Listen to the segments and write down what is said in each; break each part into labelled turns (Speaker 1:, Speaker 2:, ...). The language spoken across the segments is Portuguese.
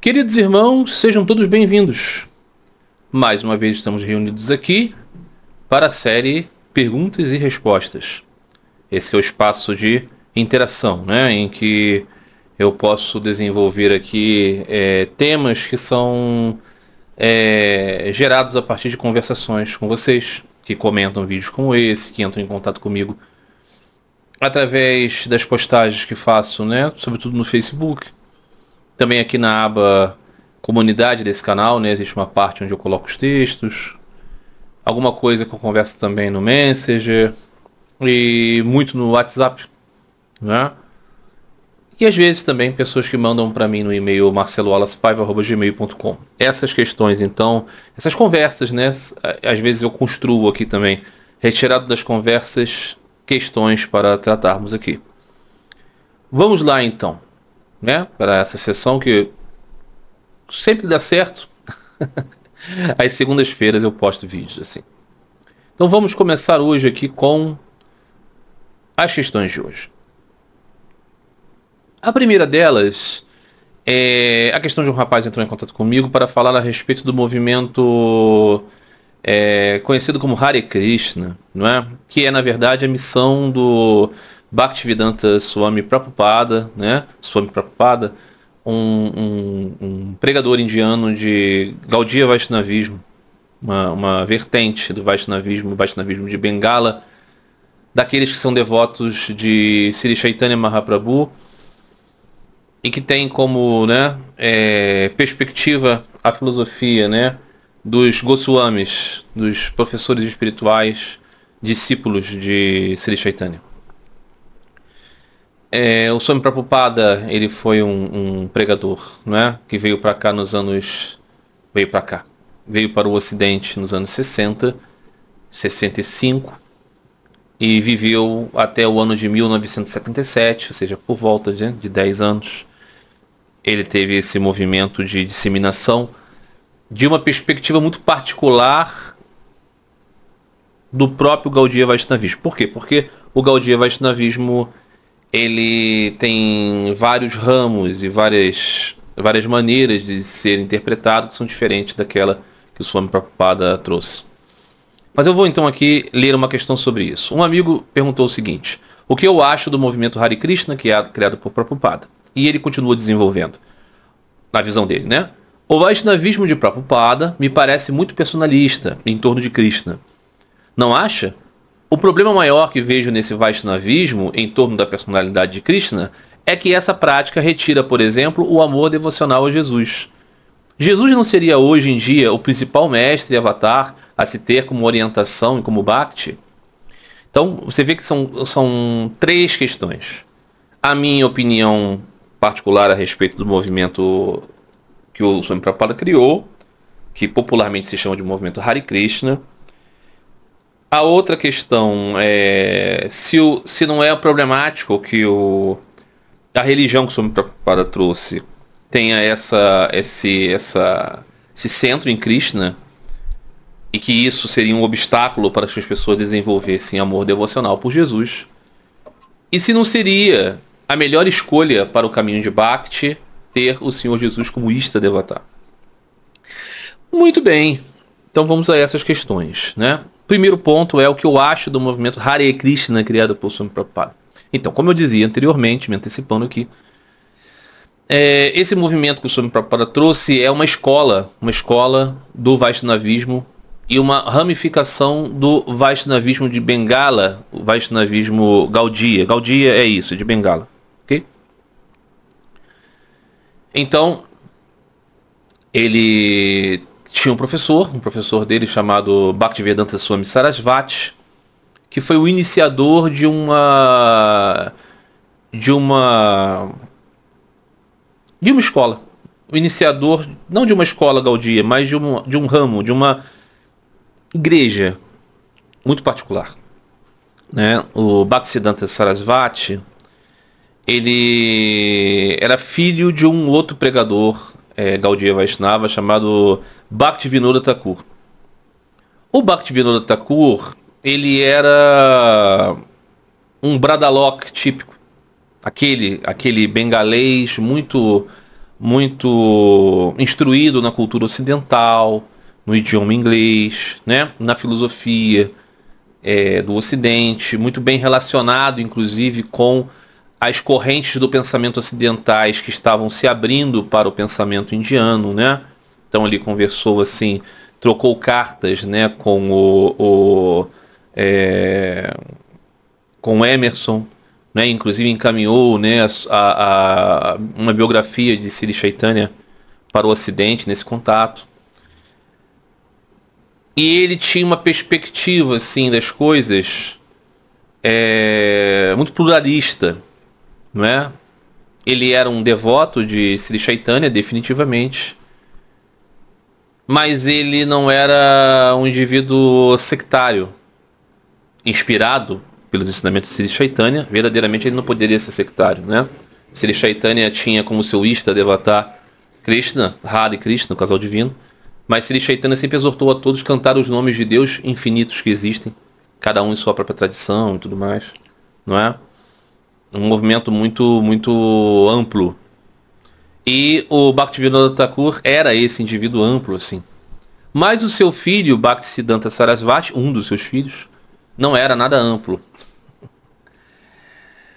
Speaker 1: Queridos irmãos, sejam todos bem-vindos. Mais uma vez estamos reunidos aqui para a série Perguntas e Respostas. Esse é o espaço de interação, né, em que eu posso desenvolver aqui temas que são gerados a partir de conversações com vocês, que comentam vídeos como esse, que entram em contato comigo através das postagens que faço, né, sobretudo no Facebook. Também aqui na aba comunidade desse canal, né, existe uma parte onde eu coloco os textos, alguma coisa que eu converso também no Messenger e muito no WhatsApp, né? E às vezes também pessoas que mandam para mim no e-mail marceloalaspaiva@gmail.com. Essas questões, então, essas conversas, né, às vezes eu construo aqui também, retirado das conversas, questões para tratarmos aqui. Vamos lá então, né, para essa sessão que sempre dá certo. Às segundas-feiras eu posto vídeos assim. Então vamos começar hoje aqui com as questões de hoje. A primeira delas é a questão de um rapaz que entrou em contato comigo para falar a respeito do movimento conhecido como Hare Krishna, não é? Que é na verdade a missão do Bhaktivedanta Swami Prabhupada, né? Swami Prabhupada, um pregador indiano de Gaudiya Vaishnavismo, uma vertente do Vaishnavismo de Bengala, daqueles que são devotos de Sri Chaitanya Mahaprabhu e que tem como, né, perspectiva a filosofia, né, dos Goswamis, dos professores espirituais, discípulos de Sri Chaitanya. O Swami Prabhupada, ele foi um pregador, né, que veio para cá veio para o Ocidente nos anos 60, 65 e viveu até o ano de 1977, ou seja, por volta de 10 anos. Ele teve esse movimento de disseminação de uma perspectiva muito particular do próprio Gaudiya Vaishnavismo. Por quê? Porque o Gaudiya Vaishnavismo ele tem vários ramos e várias maneiras de ser interpretado que são diferentes daquela que o Swami Prabhupada trouxe. Mas eu vou então aqui ler uma questão sobre isso. Um amigo perguntou o seguinte: o que eu acho do movimento Hare Krishna, que é criado por Prabhupada? E ele continua desenvolvendo, na visão dele, né? O Vaishnavismo de Prabhupada me parece muito personalista em torno de Krishna. Não acha? O problema maior que vejo nesse Vaishnavismo em torno da personalidade de Krishna é que essa prática retira, por exemplo, o amor devocional a Jesus. Jesus não seria hoje em dia o principal mestre e avatar a se ter como orientação e como bhakti? Então, você vê que são três questões. A minha opinião particular a respeito do movimento que o Swami Prabhupada criou, que popularmente se chama de movimento Hare Krishna. A outra questão é se não é problemático que a religião que o Swami Prabhupada trouxe tenha esse centro em Krishna e que isso seria um obstáculo para que as pessoas desenvolvessem amor devocional por Jesus. E se não seria a melhor escolha para o caminho de Bhakti ter o Senhor Jesus como Ishta Devata. Muito bem, então vamos a essas questões, né? Primeiro ponto é o que eu acho do movimento Hare Krishna criado por Swami Prabhupada. Então, como eu dizia anteriormente, me antecipando aqui, esse movimento que o Swami Prabhupada trouxe é uma escola do Vaishnavismo e uma ramificação do Vaishnavismo de Bengala, o Vaishnavismo Gaudiya. Gaudiya é isso, de Bengala. Ok? Então, ele tinha um professor dele chamado Bhaktivedanta Swami Sarasvati, que foi o iniciador de uma escola. O iniciador, não de uma escola Gaudiya, mas de um ramo, de uma igreja muito particular, né? O Bhaktisiddhanta Sarasvati, ele era filho de um outro pregador Gaudiya Vaishnava chamado Bhaktivinoda Thakur. O Bhaktivinoda Thakur, ele era um Bradalok típico, aquele bengalês muito muito instruído na cultura ocidental, no idioma inglês, né? Na filosofia do Ocidente, muito bem relacionado, inclusive, com as correntes do pensamento ocidentais que estavam se abrindo para o pensamento indiano, né? Então ele conversou assim, trocou cartas, né, com Emerson, né? Inclusive encaminhou, né, uma biografia de Sri Chaitanya para o Ocidente nesse contato. E ele tinha uma perspectiva assim das coisas muito pluralista, não é? Ele era um devoto de Sri Chaitanya, definitivamente, mas ele não era um indivíduo sectário, inspirado pelos ensinamentos de Sri Chaitanya. Verdadeiramente ele não poderia ser sectário, né? Sri Chaitanya tinha como seu Ishta Devata Krishna, Radha e Krishna, o casal divino, mas Sri Chaitanya sempre exortou a todos a cantar os nomes de Deus infinitos que existem, cada um em sua própria tradição e tudo mais, não é? Um movimento muito amplo. E o Bhaktivinoda Thakur era esse indivíduo amplo, assim. Mas o seu filho, Bhaktisiddhanta Sarasvati, um dos seus filhos, não era nada amplo.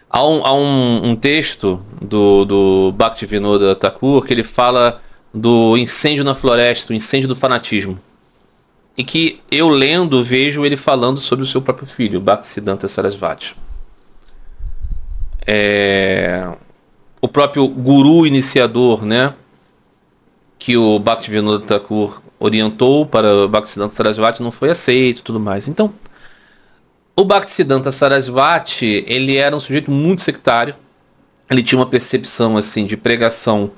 Speaker 1: Há um texto do Bhaktivinoda Thakur que ele fala do incêndio na floresta, o incêndio do fanatismo. E que eu lendo, vejo ele falando sobre o seu próprio filho, Bhaktisiddhanta Sarasvati. O próprio guru iniciador, né, que o Bhaktivinoda Thakur orientou para o Bhaktisiddhanta Sarasvati não foi aceito e tudo mais. Então, o Bhaktisiddhanta Sarasvati, ele era um sujeito muito sectário. Ele tinha uma percepção assim de pregação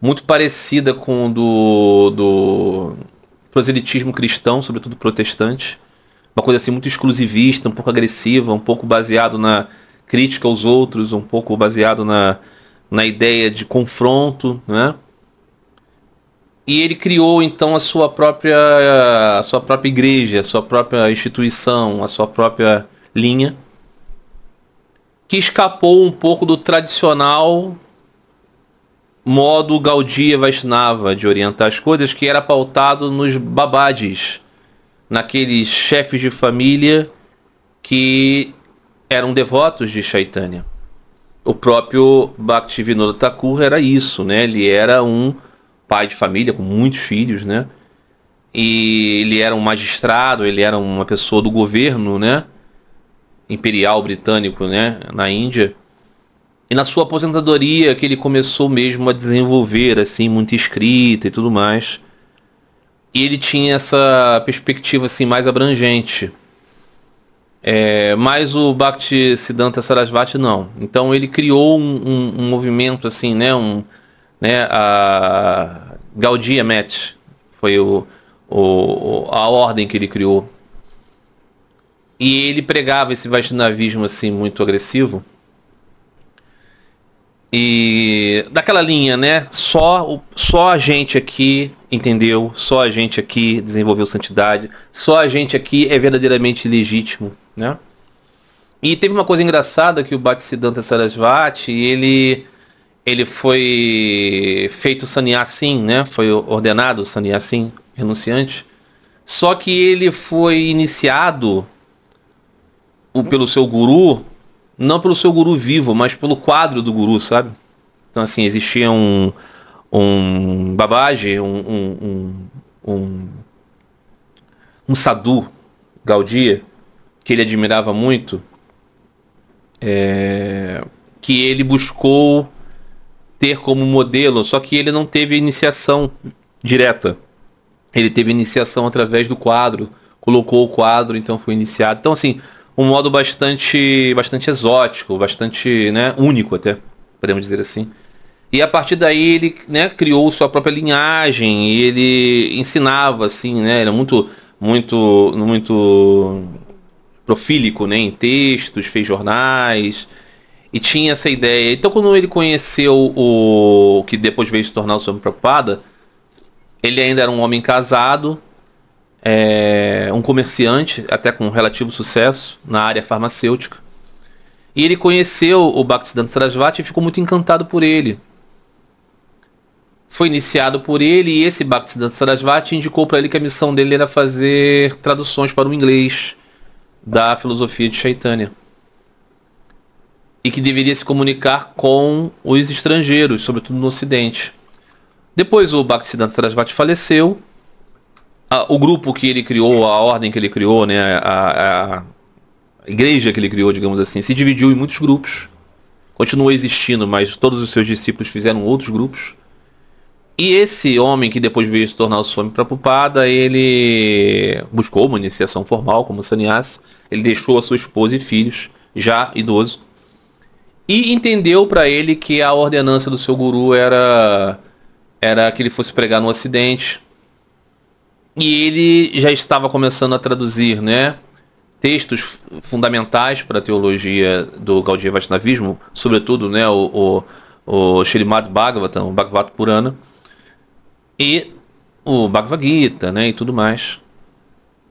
Speaker 1: muito parecida com o do proselitismo cristão, sobretudo protestante. Uma coisa assim muito exclusivista, um pouco agressiva, um pouco baseado na crítica aos outros, um pouco baseado na ideia de confronto, né? E ele criou então a sua própria igreja, a sua própria instituição, a sua própria linha, que escapou um pouco do tradicional modo Gaudiya Vaishnava de orientar as coisas, que era pautado nos babadis, naqueles chefes de família que eram devotos de Chaitanya. O próprio Bhaktivinoda Thakur era isso, né? Ele era um pai de família com muitos filhos, né? E ele era um magistrado, ele era uma pessoa do governo, né, imperial britânico, né, na Índia. E na sua aposentadoria que ele começou mesmo a desenvolver assim muita escrita e tudo mais. E ele tinha essa perspectiva assim mais abrangente. Mas o Bhaktisiddhanta Sarasvati não. Então ele criou um movimento assim, né, a Gaudiya Math foi a ordem que ele criou. E ele pregava esse Vaishnavismo assim muito agressivo. E daquela linha, né? Só a gente aqui entendeu, só a gente aqui desenvolveu santidade, só a gente aqui é verdadeiramente legítimo, né? E teve uma coisa engraçada que o Bhaktisiddhanta Sarasvati, ele foi feito sannyasin, né? Foi ordenado sannyasin, renunciante. Só que ele foi iniciado pelo seu guru, não pelo seu guru vivo, mas pelo quadro do guru, sabe? Então assim, existia um Babaji, um sadhu Gaudiya, que ele admirava muito, que ele buscou ter como modelo, só que ele não teve iniciação direta. Ele teve iniciação através do quadro, colocou o quadro, então foi iniciado. Então assim, um modo bastante exótico, bastante, né, único até, podemos dizer assim. E a partir daí ele, né, criou sua própria linhagem, e ele ensinava assim, né, era muito profílico, né, em textos, fez jornais, e tinha essa ideia. Então quando ele conheceu o que depois veio se tornar o Swami Prabhupada, ele ainda era um homem casado, um comerciante, até com relativo sucesso na área farmacêutica. E ele conheceu o Bhaktisiddhanta Sarasvati e ficou muito encantado por ele. foi iniciado por ele, e esse Bhaktisiddhanta Sarasvati indicou para ele que a missão dele era fazer traduções para o inglês da filosofia de Chaitanya. E que deveria se comunicar com os estrangeiros, sobretudo no Ocidente. Depois o Bhaktisiddhanta Sarasvati faleceu. O grupo que ele criou, a ordem que ele criou, né, a igreja que ele criou, digamos assim, se dividiu em muitos grupos. Continuou existindo, mas todos os seus discípulos fizeram outros grupos. E esse homem que depois veio se tornar o Swami Prabhupada, ele buscou uma iniciação formal como sannyasi. Ele deixou a sua esposa e filhos, já idoso. E entendeu para ele que a ordenança do seu guru era que ele fosse pregar no Ocidente. E ele já estava começando a traduzir, né, textos fundamentais para a teologia do Gaudiya Vaishnavismo, sobretudo, né, o Srimad Bhagavatam, o Bhagavad Purana, e o Bhagavad Gita, né, e tudo mais.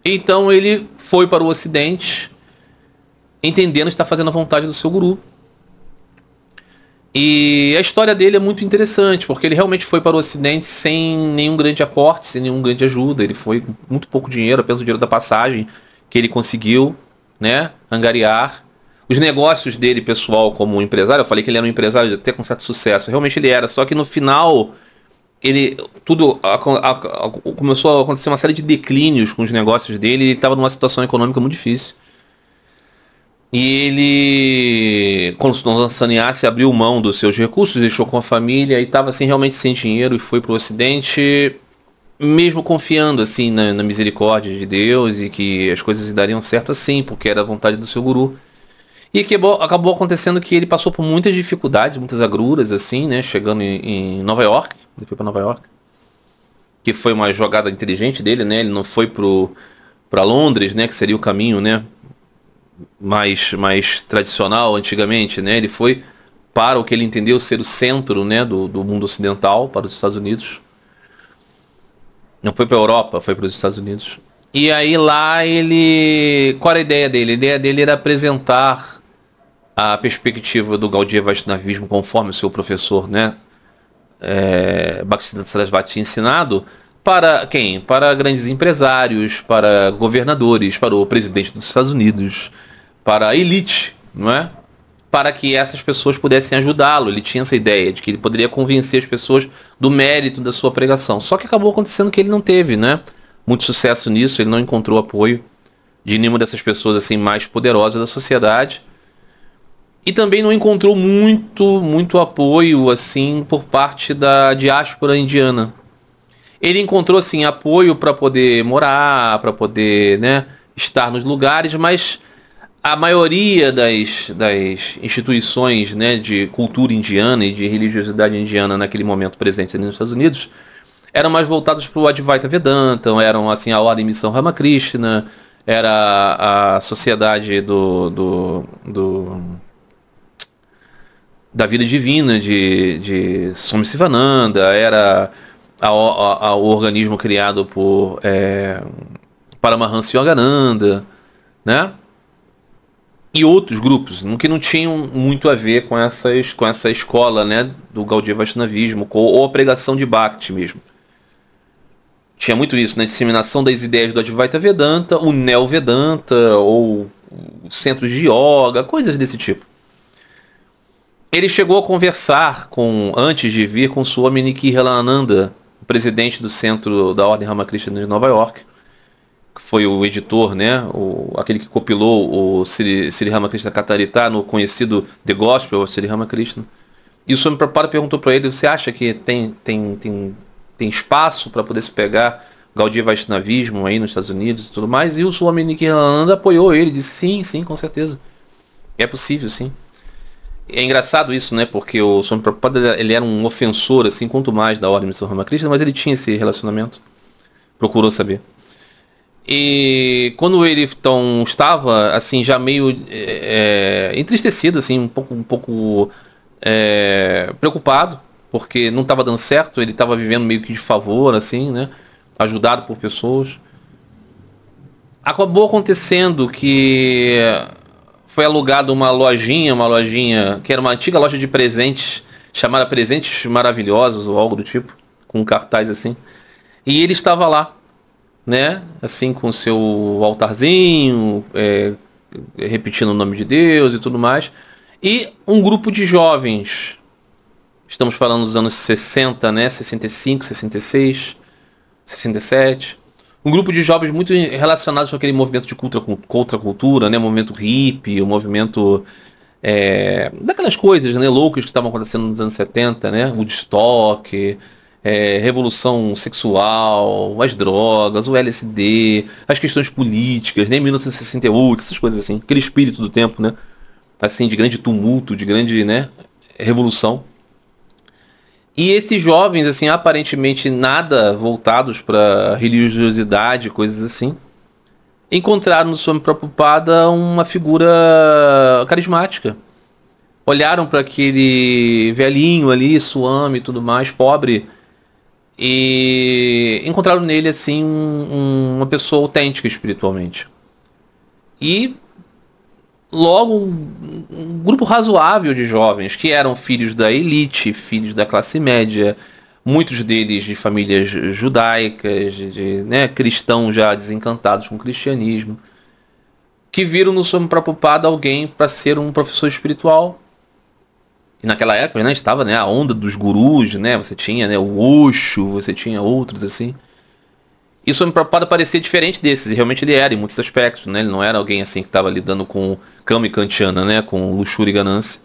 Speaker 1: Então ele foi para o Ocidente, entendendo estar fazendo a vontade do seu guru. E a história dele é muito interessante, porque ele realmente foi para o Ocidente sem nenhum grande aporte, sem nenhum grande ajuda. Ele foi com muito pouco dinheiro, apenas o dinheiro da passagem que ele conseguiu, né, angariar. Os negócios dele, pessoal, como empresário, eu falei que ele era um empresário até com certo sucesso. Realmente ele era, só que no final começou a acontecer uma série de declínios com os negócios dele. Ele estava numa situação econômica muito difícil. E ele, quando se tornou sannyasi, abriu mão dos seus recursos, deixou com a família e estava assim, realmente sem dinheiro, e foi para o Ocidente, mesmo confiando assim na misericórdia de Deus e que as coisas dariam certo assim, porque era a vontade do seu guru. E acabou acontecendo que ele passou por muitas dificuldades, muitas agruras, assim, né? Chegando em Nova York, ele foi para Nova York, que foi uma jogada inteligente dele, né? Ele não foi para Londres, né? Que seria o caminho, né, mais tradicional antigamente, né? Ele foi para o que ele entendeu ser o centro, né, do mundo ocidental, para os Estados Unidos. Não foi para a Europa, foi para os Estados Unidos. E aí lá qual era a ideia dele? A ideia dele era apresentar a perspectiva do Gaudiya Vaishnavismo conforme o seu professor, né, Bhaktisiddhanta Sarasvati tinha ensinado, para quem? Para grandes empresários, para governadores, para o presidente dos Estados Unidos, para a elite, não é? Para que essas pessoas pudessem ajudá-lo. Ele tinha essa ideia de que ele poderia convencer as pessoas do mérito da sua pregação. Só que acabou acontecendo que ele não teve, né, muito sucesso nisso. Ele não encontrou apoio de nenhuma dessas pessoas assim mais poderosas da sociedade. E também não encontrou muito apoio assim por parte da diáspora indiana. Ele encontrou assim apoio para poder morar, para poder, né, estar nos lugares, mas a maioria das instituições, né, de cultura indiana e de religiosidade indiana naquele momento presentes nos Estados Unidos eram mais voltadas para o Advaita Vedanta, eram assim a Ordem Missão Ramakrishna, era a sociedade da vida divina de Swami Sivananda, era o organismo criado por Paramahansa Yogananda, né? E outros grupos que não tinham muito a ver com essa escola, né, do Gaudiya Vaishnavismo, ou a pregação de Bhakti mesmo. Tinha muito isso, né, disseminação das ideias do Advaita Vedanta, o Neo Vedanta, ou centros de yoga, coisas desse tipo. Ele chegou a conversar antes de vir com Swami Nikhilananda, o presidente do centro da Ordem Ramakrishna de Nova York, que foi o editor, né, aquele que compilou o Sri Ramakrishna Katarita no conhecido The Gospel of Sri Ramakrishna. E o Swami Prabhupada perguntou para ele: você acha que tem espaço para poder se pegar Gaudiya Vaishnavismo aí nos Estados Unidos e tudo mais? E o Swami Nikhilananda apoiou ele, disse sim, com certeza. É possível, sim. É engraçado isso, né? Porque o Swami Prabhupada, ele era um ofensor, assim, quanto mais da Ordem Missão Ramakrishna, mas ele tinha esse relacionamento. Procurou saber. E quando ele então estava assim já meio entristecido, assim, um pouco preocupado, porque não estava dando certo, ele estava vivendo meio que de favor, assim, né, ajudado por pessoas. Acabou acontecendo que foi alugado uma lojinha que era uma antiga loja de presentes, chamada Presentes Maravilhosos ou algo do tipo, com um cartaz assim. E ele estava lá, né? Assim, com seu altarzinho, repetindo o nome de Deus e tudo mais. E um grupo de jovens, estamos falando dos anos 60, né? 65, 66, 67. Um grupo de jovens muito relacionados com aquele movimento de contracultura, né? O movimento hippie, o movimento daquelas coisas, né, loucas que estavam acontecendo nos anos 70, né? Woodstock, revolução sexual, as drogas, o LSD, as questões políticas, né? 1968, essas coisas assim. Aquele espírito do tempo, né? Assim, de grande tumulto, de grande, né, revolução. E esses jovens, assim, aparentemente nada voltados para religiosidade, coisas assim, encontraram no Swami Prabhupada uma figura carismática. Olharam para aquele velhinho ali, Swami e tudo mais, pobre, e encontraram nele, assim, uma pessoa autêntica espiritualmente. E logo um grupo razoável de jovens que eram filhos da elite, filhos da classe média, muitos deles de famílias judaicas, né, cristãos já desencantados com o cristianismo, que viram no Swami Prabhupada alguém para ser um professor espiritual. E naquela época, né, estava, né, a onda dos gurus, né, você tinha, né, o Osho, você tinha outros assim. E o Swami Prabhupada parecia diferente desses, e realmente ele era em muitos aspectos, né? Ele não era alguém assim que estava lidando com kama e kantiana, né? Com luxúria e ganância.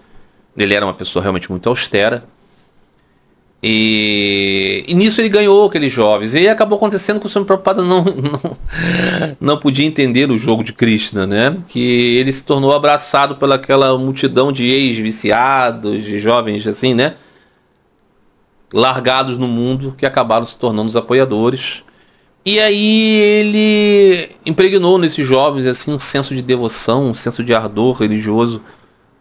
Speaker 1: Ele era uma pessoa realmente muito austera. E nisso ele ganhou aqueles jovens. E aí acabou acontecendo que o Swami Prabhupada não podia entender o jogo de Krishna, né? Que ele se tornou abraçado pelaquela multidão de ex-viciados, de jovens assim, né? Largados no mundo, que acabaram se tornando os apoiadores. E aí ele impregnou nesses jovens assim um senso de devoção, um senso de ardor religioso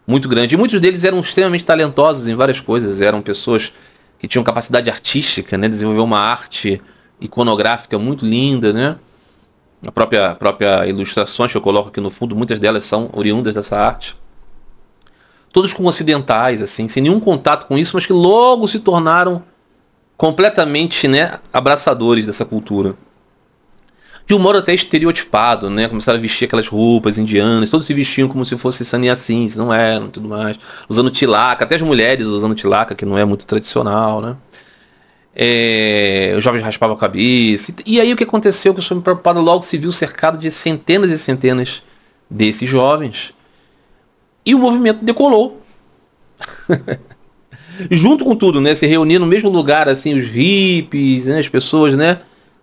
Speaker 1: muito grande. E muitos deles eram extremamente talentosos em várias coisas. Eram pessoas que tinham capacidade artística, né? Desenvolver uma arte iconográfica muito linda, né? A própria ilustrações que eu coloco aqui no fundo, muitas delas são oriundas dessa arte. Todos com ocidentais, assim, sem nenhum contato com isso, mas que logo se tornaram completamente, né, abraçadores dessa cultura. De um modo até estereotipado, né? Começaram a vestir aquelas roupas indianas, todos se vestiam como se fossem sannyasins, não eram, tudo mais. Usando tilaka, até as mulheres usando tilaka, que não é muito tradicional, né? Os jovens raspavam a cabeça. E aí o que aconteceu? Que o Swami Prabhupada logo se viu cercado de centenas e centenas desses jovens. E o movimento decolou. Junto com tudo, né? Se reunir no mesmo lugar, assim, os hippies, né? As pessoas, né?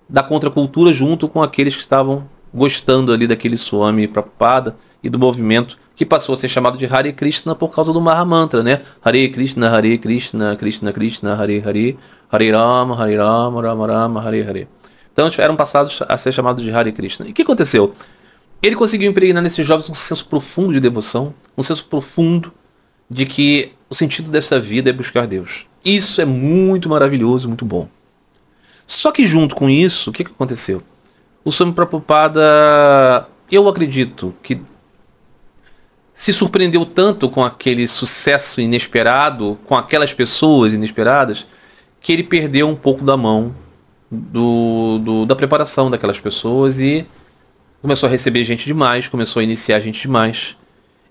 Speaker 1: Da contracultura junto com aqueles que estavam gostando ali daquele Swami Prabhupada e do movimento que passou a ser chamado de Hare Krishna por causa do Mahamantra, né? Hare Krishna, Krishna Krishna, Hare Hare, Hare Rama, Rama Rama, Hare Hare. Então eram passados a ser chamados de Hare Krishna. E o que aconteceu? Ele conseguiu impregnar nesses jovens um senso profundo de devoção, um senso profundo de que o sentido dessa vida é buscar Deus. Isso é muito maravilhoso, muito bom. Só que junto com isso, o que aconteceu? O Swami Prabhupada, eu acredito que se surpreendeu tanto com aquele sucesso inesperado, com aquelas pessoas inesperadas, que ele perdeu um pouco da mão da preparação daquelas pessoas e começou a receber gente demais, começou a iniciar gente demais.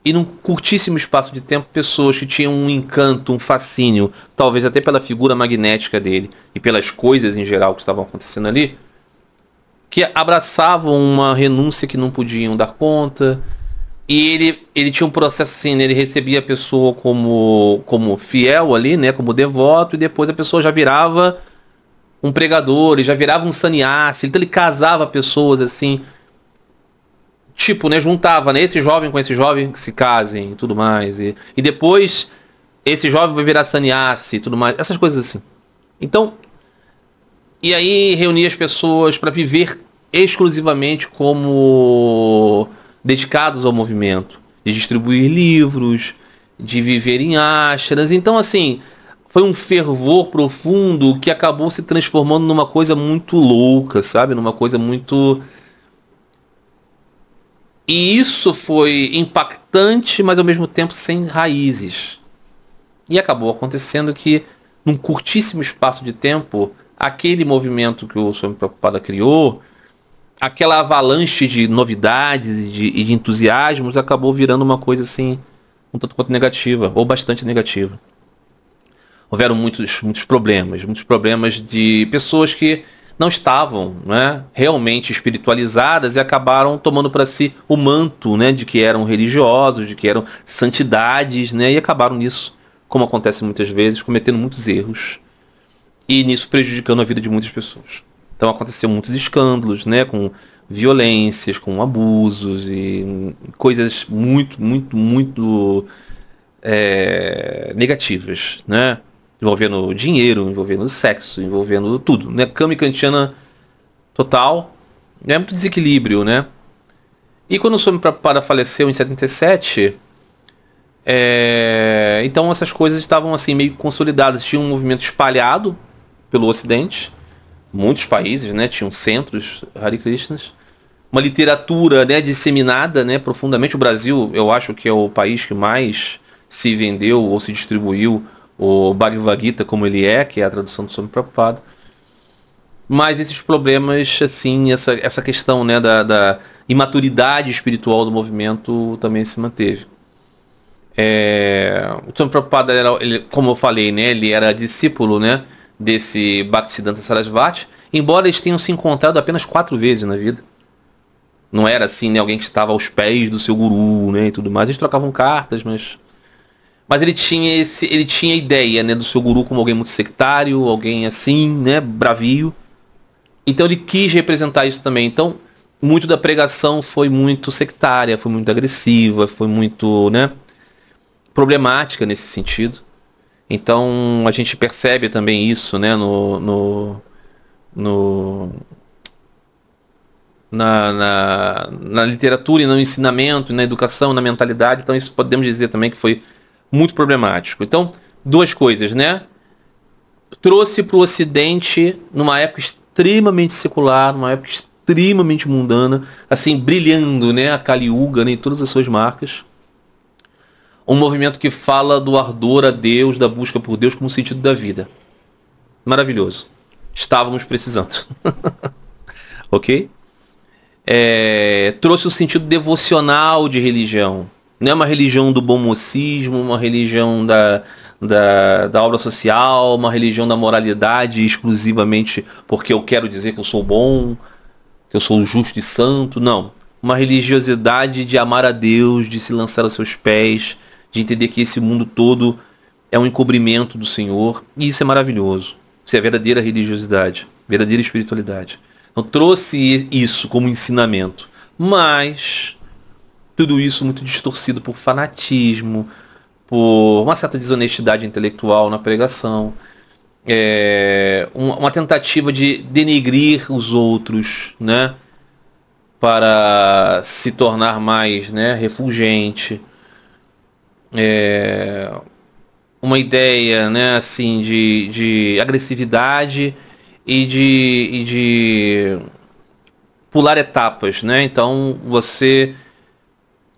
Speaker 1: E num curtíssimo espaço de tempo, pessoas que tinham um encanto, um fascínio, talvez até pela figura magnética dele e pelas coisas em geral que estavam acontecendo ali, que abraçavam uma renúncia que não podiam dar conta. E ele tinha um processo assim, né? Ele recebia a pessoa como fiel ali, né? Como devoto, e depois a pessoa já virava um pregador, ele já virava um sannyasi, então ele casava pessoas assim. Tipo, né, juntava, né, esse jovem com esse jovem que se casem e tudo mais. E depois esse jovem vai virar sannyasi e tudo mais. Essas coisas assim. Então, e aí reunia as pessoas para viver exclusivamente como dedicados ao movimento. De distribuir livros, de viver em ashrams. Então, assim, foi um fervor profundo que acabou se transformando numa coisa muito louca, sabe? Numa coisa muito... E isso foi impactante, mas ao mesmo tempo sem raízes. E acabou acontecendo que, num curtíssimo espaço de tempo, aquele movimento que o Swami Prabhupada criou, aquela avalanche de novidades e de entusiasmos acabou virando uma coisa assim, um tanto quanto negativa, ou bastante negativa. Houveram muitos problemas de pessoas que não estavam, né, realmente espiritualizadas e acabaram tomando para si o manto, né, de que eram religiosos, de que eram santidades, né, e acabaram nisso, como acontece muitas vezes, cometendo muitos erros e nisso prejudicando a vida de muitas pessoas. Então aconteceu muitos escândalos, né, com violências, com abusos e coisas muito negativas, né? Envolvendo dinheiro, envolvendo sexo, envolvendo tudo, né? Kama kantiana total, é muito desequilíbrio, né? E quando o Swami Prabhupada faleceu em 77, então essas coisas estavam assim meio consolidadas. Tinha um movimento espalhado pelo Ocidente, muitos países, né? Tinham centros Hare Krishnas, uma literatura, né, disseminada, né, profundamente. O Brasil, eu acho que é o país que mais se vendeu ou se distribuiu o Bhagavad Gita como ele é, que é a tradução do Swami Prabhupada. Mas esses problemas, assim, essa questão, né, da imaturidade espiritual do movimento também se manteve. O Swami Prabhupada, ele, como eu falei, né, ele era discípulo, né, desse Bhaktisiddhanta Sarasvati, embora eles tenham se encontrado apenas 4 vezes na vida. Não era assim, né, alguém que estava aos pés do seu guru, né, e tudo mais. Eles trocavam cartas, mas ele tinha a ideia, né, do seu guru como alguém muito sectário, alguém assim, né, bravio. Então ele quis representar isso também. Então, muito da pregação foi muito sectária, foi muito agressiva, foi muito, né, problemática nesse sentido. Então a gente percebe também isso, né, na literatura e no ensinamento, na educação, na mentalidade. Então isso podemos dizer também que foi muito problemático. Então, 2 coisas, né? Trouxe para o Ocidente, numa época extremamente secular, numa época extremamente mundana, assim, brilhando, né, a Kali Yuga, né, em todas as suas marcas. Um movimento que fala do ardor a Deus, da busca por Deus como sentido da vida. Maravilhoso. Estávamos precisando. Ok? Trouxe o sentido devocional de religião. Não é uma religião do bom mocismo, uma religião da obra social, uma religião da moralidade exclusivamente porque eu quero dizer que eu sou bom, que eu sou justo e santo. Não. Uma religiosidade de amar a Deus, de se lançar aos seus pés, de entender que esse mundo todo é um encobrimento do Senhor. E isso é maravilhoso. Isso é verdadeira religiosidade, verdadeira espiritualidade. Então trouxe isso como ensinamento. Mas tudo isso muito distorcido por fanatismo, por uma certa desonestidade intelectual na pregação, uma tentativa de denegrir os outros, né, para se tornar mais, né, refulgente, uma ideia, né, assim, de agressividade e de pular etapas, né? Então você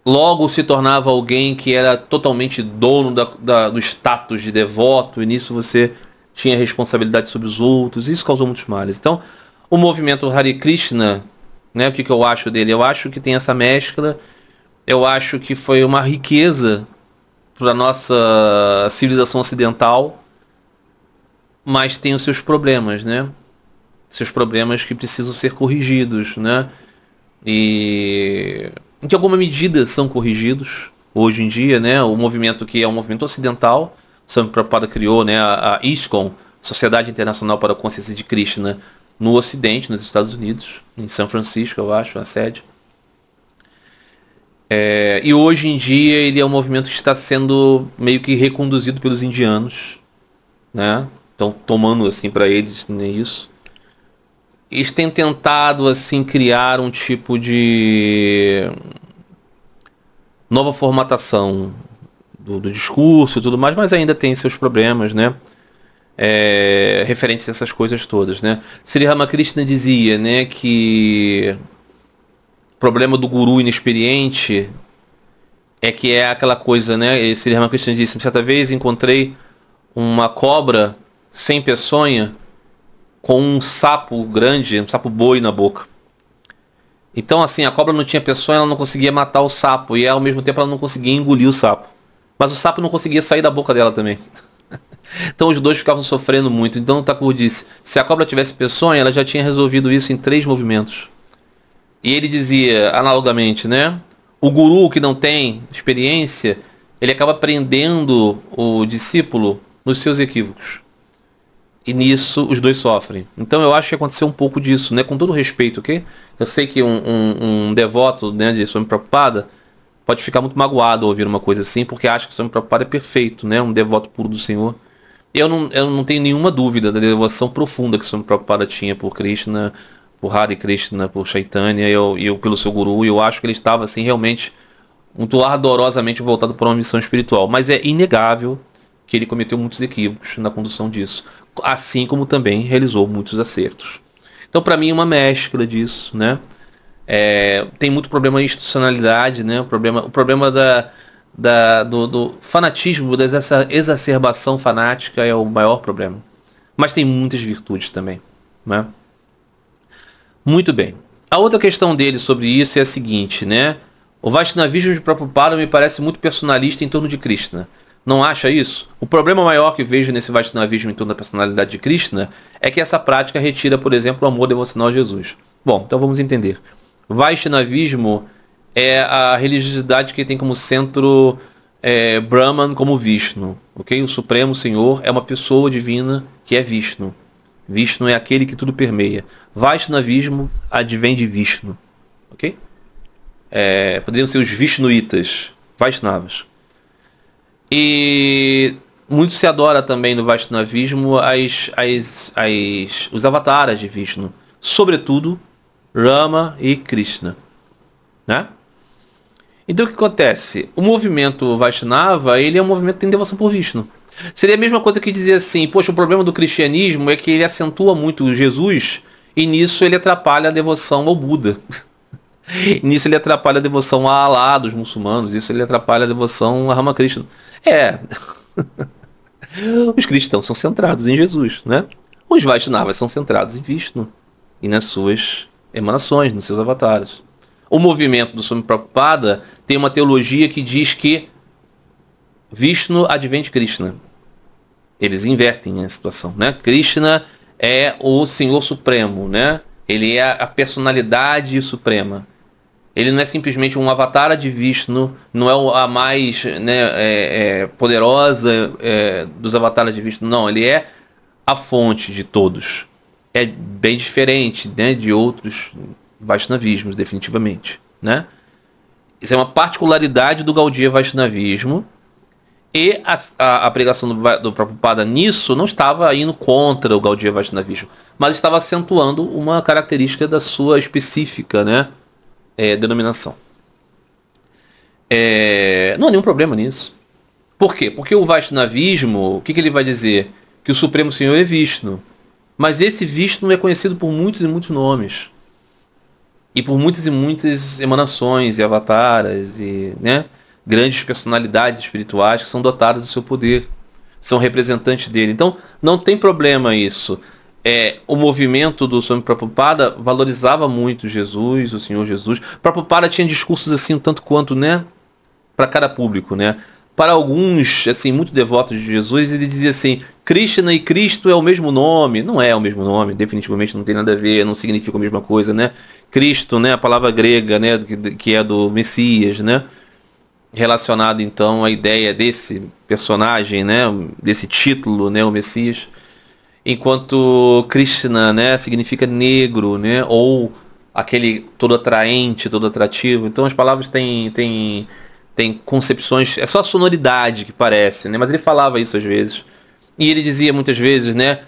Speaker 1: logo se tornava alguém que era totalmente dono do status de devoto, e nisso você tinha responsabilidade sobre os outros. Isso causou muitos males. Então, o movimento Hare Krishna, né, o que eu acho dele? Eu acho que tem essa mescla. Eu acho que foi uma riqueza para a nossa civilização ocidental, mas tem os seus problemas, né? Seus problemas que precisam ser corrigidos, né? E em que alguma medida são corrigidos hoje em dia, né? O movimento que é um movimento ocidental, Swami Prabhupada criou, né, a ISKCON, Sociedade Internacional para a Consciência de Krishna, no Ocidente, nos Estados Unidos, em São Francisco, eu acho, a sede. E hoje em dia ele é um movimento que está sendo meio que reconduzido pelos indianos, né? Estão tomando assim para eles, né, isso. Eles têm tentado assim criar um tipo de nova formatação do discurso e tudo mais, mas ainda tem seus problemas, né? Referentes a essas coisas todas, né? Sri Ramakrishna dizia, né, que o problema do guru inexperiente é que é aquela coisa, né? E Sri Ramakrishna disse, certa vez encontrei uma cobra sem peçonha com um sapo grande, um sapo boi na boca. Então, assim, a cobra não tinha peçonha, ela não conseguia matar o sapo, e ao mesmo tempo ela não conseguia engolir o sapo. Mas o sapo não conseguia sair da boca dela também. Então os dois ficavam sofrendo muito. Então o Thakur disse, se a cobra tivesse peçonha, ela já tinha resolvido isso em 3 movimentos. E ele dizia, analogamente, né? O guru que não tem experiência, ele acaba prendendo o discípulo nos seus equívocos. E nisso os dois sofrem. Então eu acho que aconteceu um pouco disso, né? Com todo respeito, ok? Eu sei que um devoto, né, de Swami Prabhupada pode ficar muito magoado ao ouvir uma coisa assim, porque acha que Swami Prabhupada é perfeito, né? Um devoto puro do Senhor. Eu não tenho nenhuma dúvida da devoção profunda que Swami Prabhupada tinha por Krishna, por Hare Krishna, por Chaitanya e pelo seu guru. E eu acho que ele estava assim realmente muito ardorosamente voltado para uma missão espiritual. Mas é inegável que ele cometeu muitos equívocos na condução disso, assim como também realizou muitos acertos. Então, para mim, é uma mescla disso, né? Tem muito problema de institucionalidade, né? O problema do fanatismo, dessa exacerbação fanática é o maior problema. Mas tem muitas virtudes também, né? Muito bem. A outra questão dele sobre isso é a seguinte, né? O Vaishnavismo de Prabhupada me parece muito personalista em torno de Krishna. Não acha isso? O problema maior que vejo nesse Vaishnavismo em torno da personalidade de Krishna é que essa prática retira, por exemplo, o amor devocional a Jesus. Bom, então vamos entender. Vaishnavismo é a religiosidade que tem como centro Brahman como Vishnu. Okay? O Supremo Senhor é uma pessoa divina que é Vishnu. Vishnu é aquele que tudo permeia. Vaishnavismo advém de Vishnu. Okay? Poderiam ser os Vishnuitas, Vaishnavas. E muito se adora também no Vaishnavismo os avataras de Vishnu. Sobretudo Rama e Krishna. Né? Então o que acontece? O movimento Vaishnava, ele é um movimento que tem devoção por Vishnu. Seria a mesma coisa que dizer assim, poxa, o problema do cristianismo é que ele acentua muito Jesus e nisso ele atrapalha a devoção ao Buda. Nisso ele atrapalha a devoção a Alá dos muçulmanos, isso ele atrapalha a devoção a Ramakrishna. Os cristãos são centrados em Jesus, né? Os Vaishnavas são centrados em Vishnu e nas suas emanações, nos seus avatares. O movimento do Swami Prabhupada tem uma teologia que diz que Vishnu advém de Krishna. Eles invertem a situação, né? Krishna é o Senhor Supremo, né? Ele é a personalidade suprema. Ele não é simplesmente um avatar de Vishnu, não é a mais poderosa dos avatares de Vishnu, não. Ele é a fonte de todos. É bem diferente, né, de outros Vaishnavismos, definitivamente, né? Isso é uma particularidade do Gaudiya Vaishnavismo. E a pregação do Prabhupada nisso não estava indo contra o Gaudiya Vaishnavismo, mas estava acentuando uma característica da sua específica, né, denominação. Não há nenhum problema nisso. Por quê? Porque o Vaishnavismo, o que ele vai dizer? Que o Supremo Senhor é Vishnu. Mas esse Vishnu é conhecido por muitos e muitos nomes. E por muitas e muitas emanações e avataras e, né, grandes personalidades espirituais que são dotadas do seu poder. São representantes dele. Então, não tem problema isso. O movimento do Swami Prabhupada valorizava muito Jesus, o Senhor Jesus. Prabhupada tinha discursos assim, um tanto quanto, né, para cada público, né? Para alguns, assim, muito devotos de Jesus, ele dizia assim, Krishna e Cristo é o mesmo nome. Não é o mesmo nome, definitivamente não tem nada a ver, não significa a mesma coisa, né? Cristo, né, a palavra grega, né, que é do Messias, né? Relacionado, então, à ideia desse personagem, né, desse título, né, o Messias. Enquanto Krishna, né, significa negro, né, ou aquele todo atraente, todo atrativo. Então as palavras têm concepções, é só a sonoridade que parece, né? Mas ele falava isso às vezes. E ele dizia muitas vezes, né,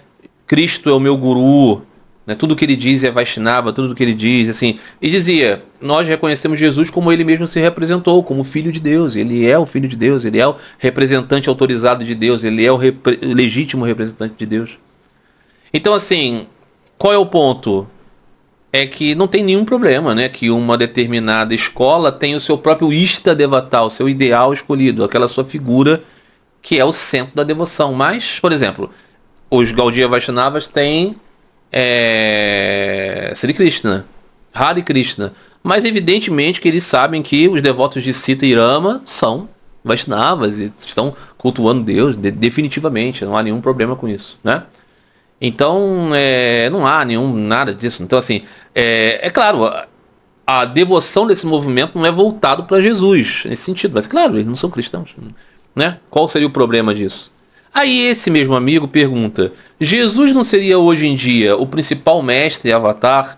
Speaker 1: Cristo é o meu guru, né? Tudo que ele diz é Vaishnava, tudo que ele diz, assim. E dizia, nós reconhecemos Jesus como ele mesmo se representou, como Filho de Deus. Ele é o Filho de Deus, ele é o representante autorizado de Deus, ele é o legítimo representante de Deus. Então, assim, qual é o ponto? É que não tem nenhum problema, né? Que uma determinada escola tenha o seu próprio Ista Devata, o seu ideal escolhido, aquela sua figura que é o centro da devoção. Mas, por exemplo, os Gaudiya Vaishnavas têm Sri Krishna, Hare Krishna. Mas evidentemente que eles sabem que os devotos de Sita e Rama são Vaishnavas e estão cultuando Deus definitivamente, não há nenhum problema com isso, né? Então, não há nada disso. Então, assim, é claro, a devoção desse movimento não é voltado para Jesus, nesse sentido. Mas, claro, eles não são cristãos, né? Qual seria o problema disso? Aí esse mesmo amigo pergunta, Jesus não seria hoje em dia o principal mestre e avatar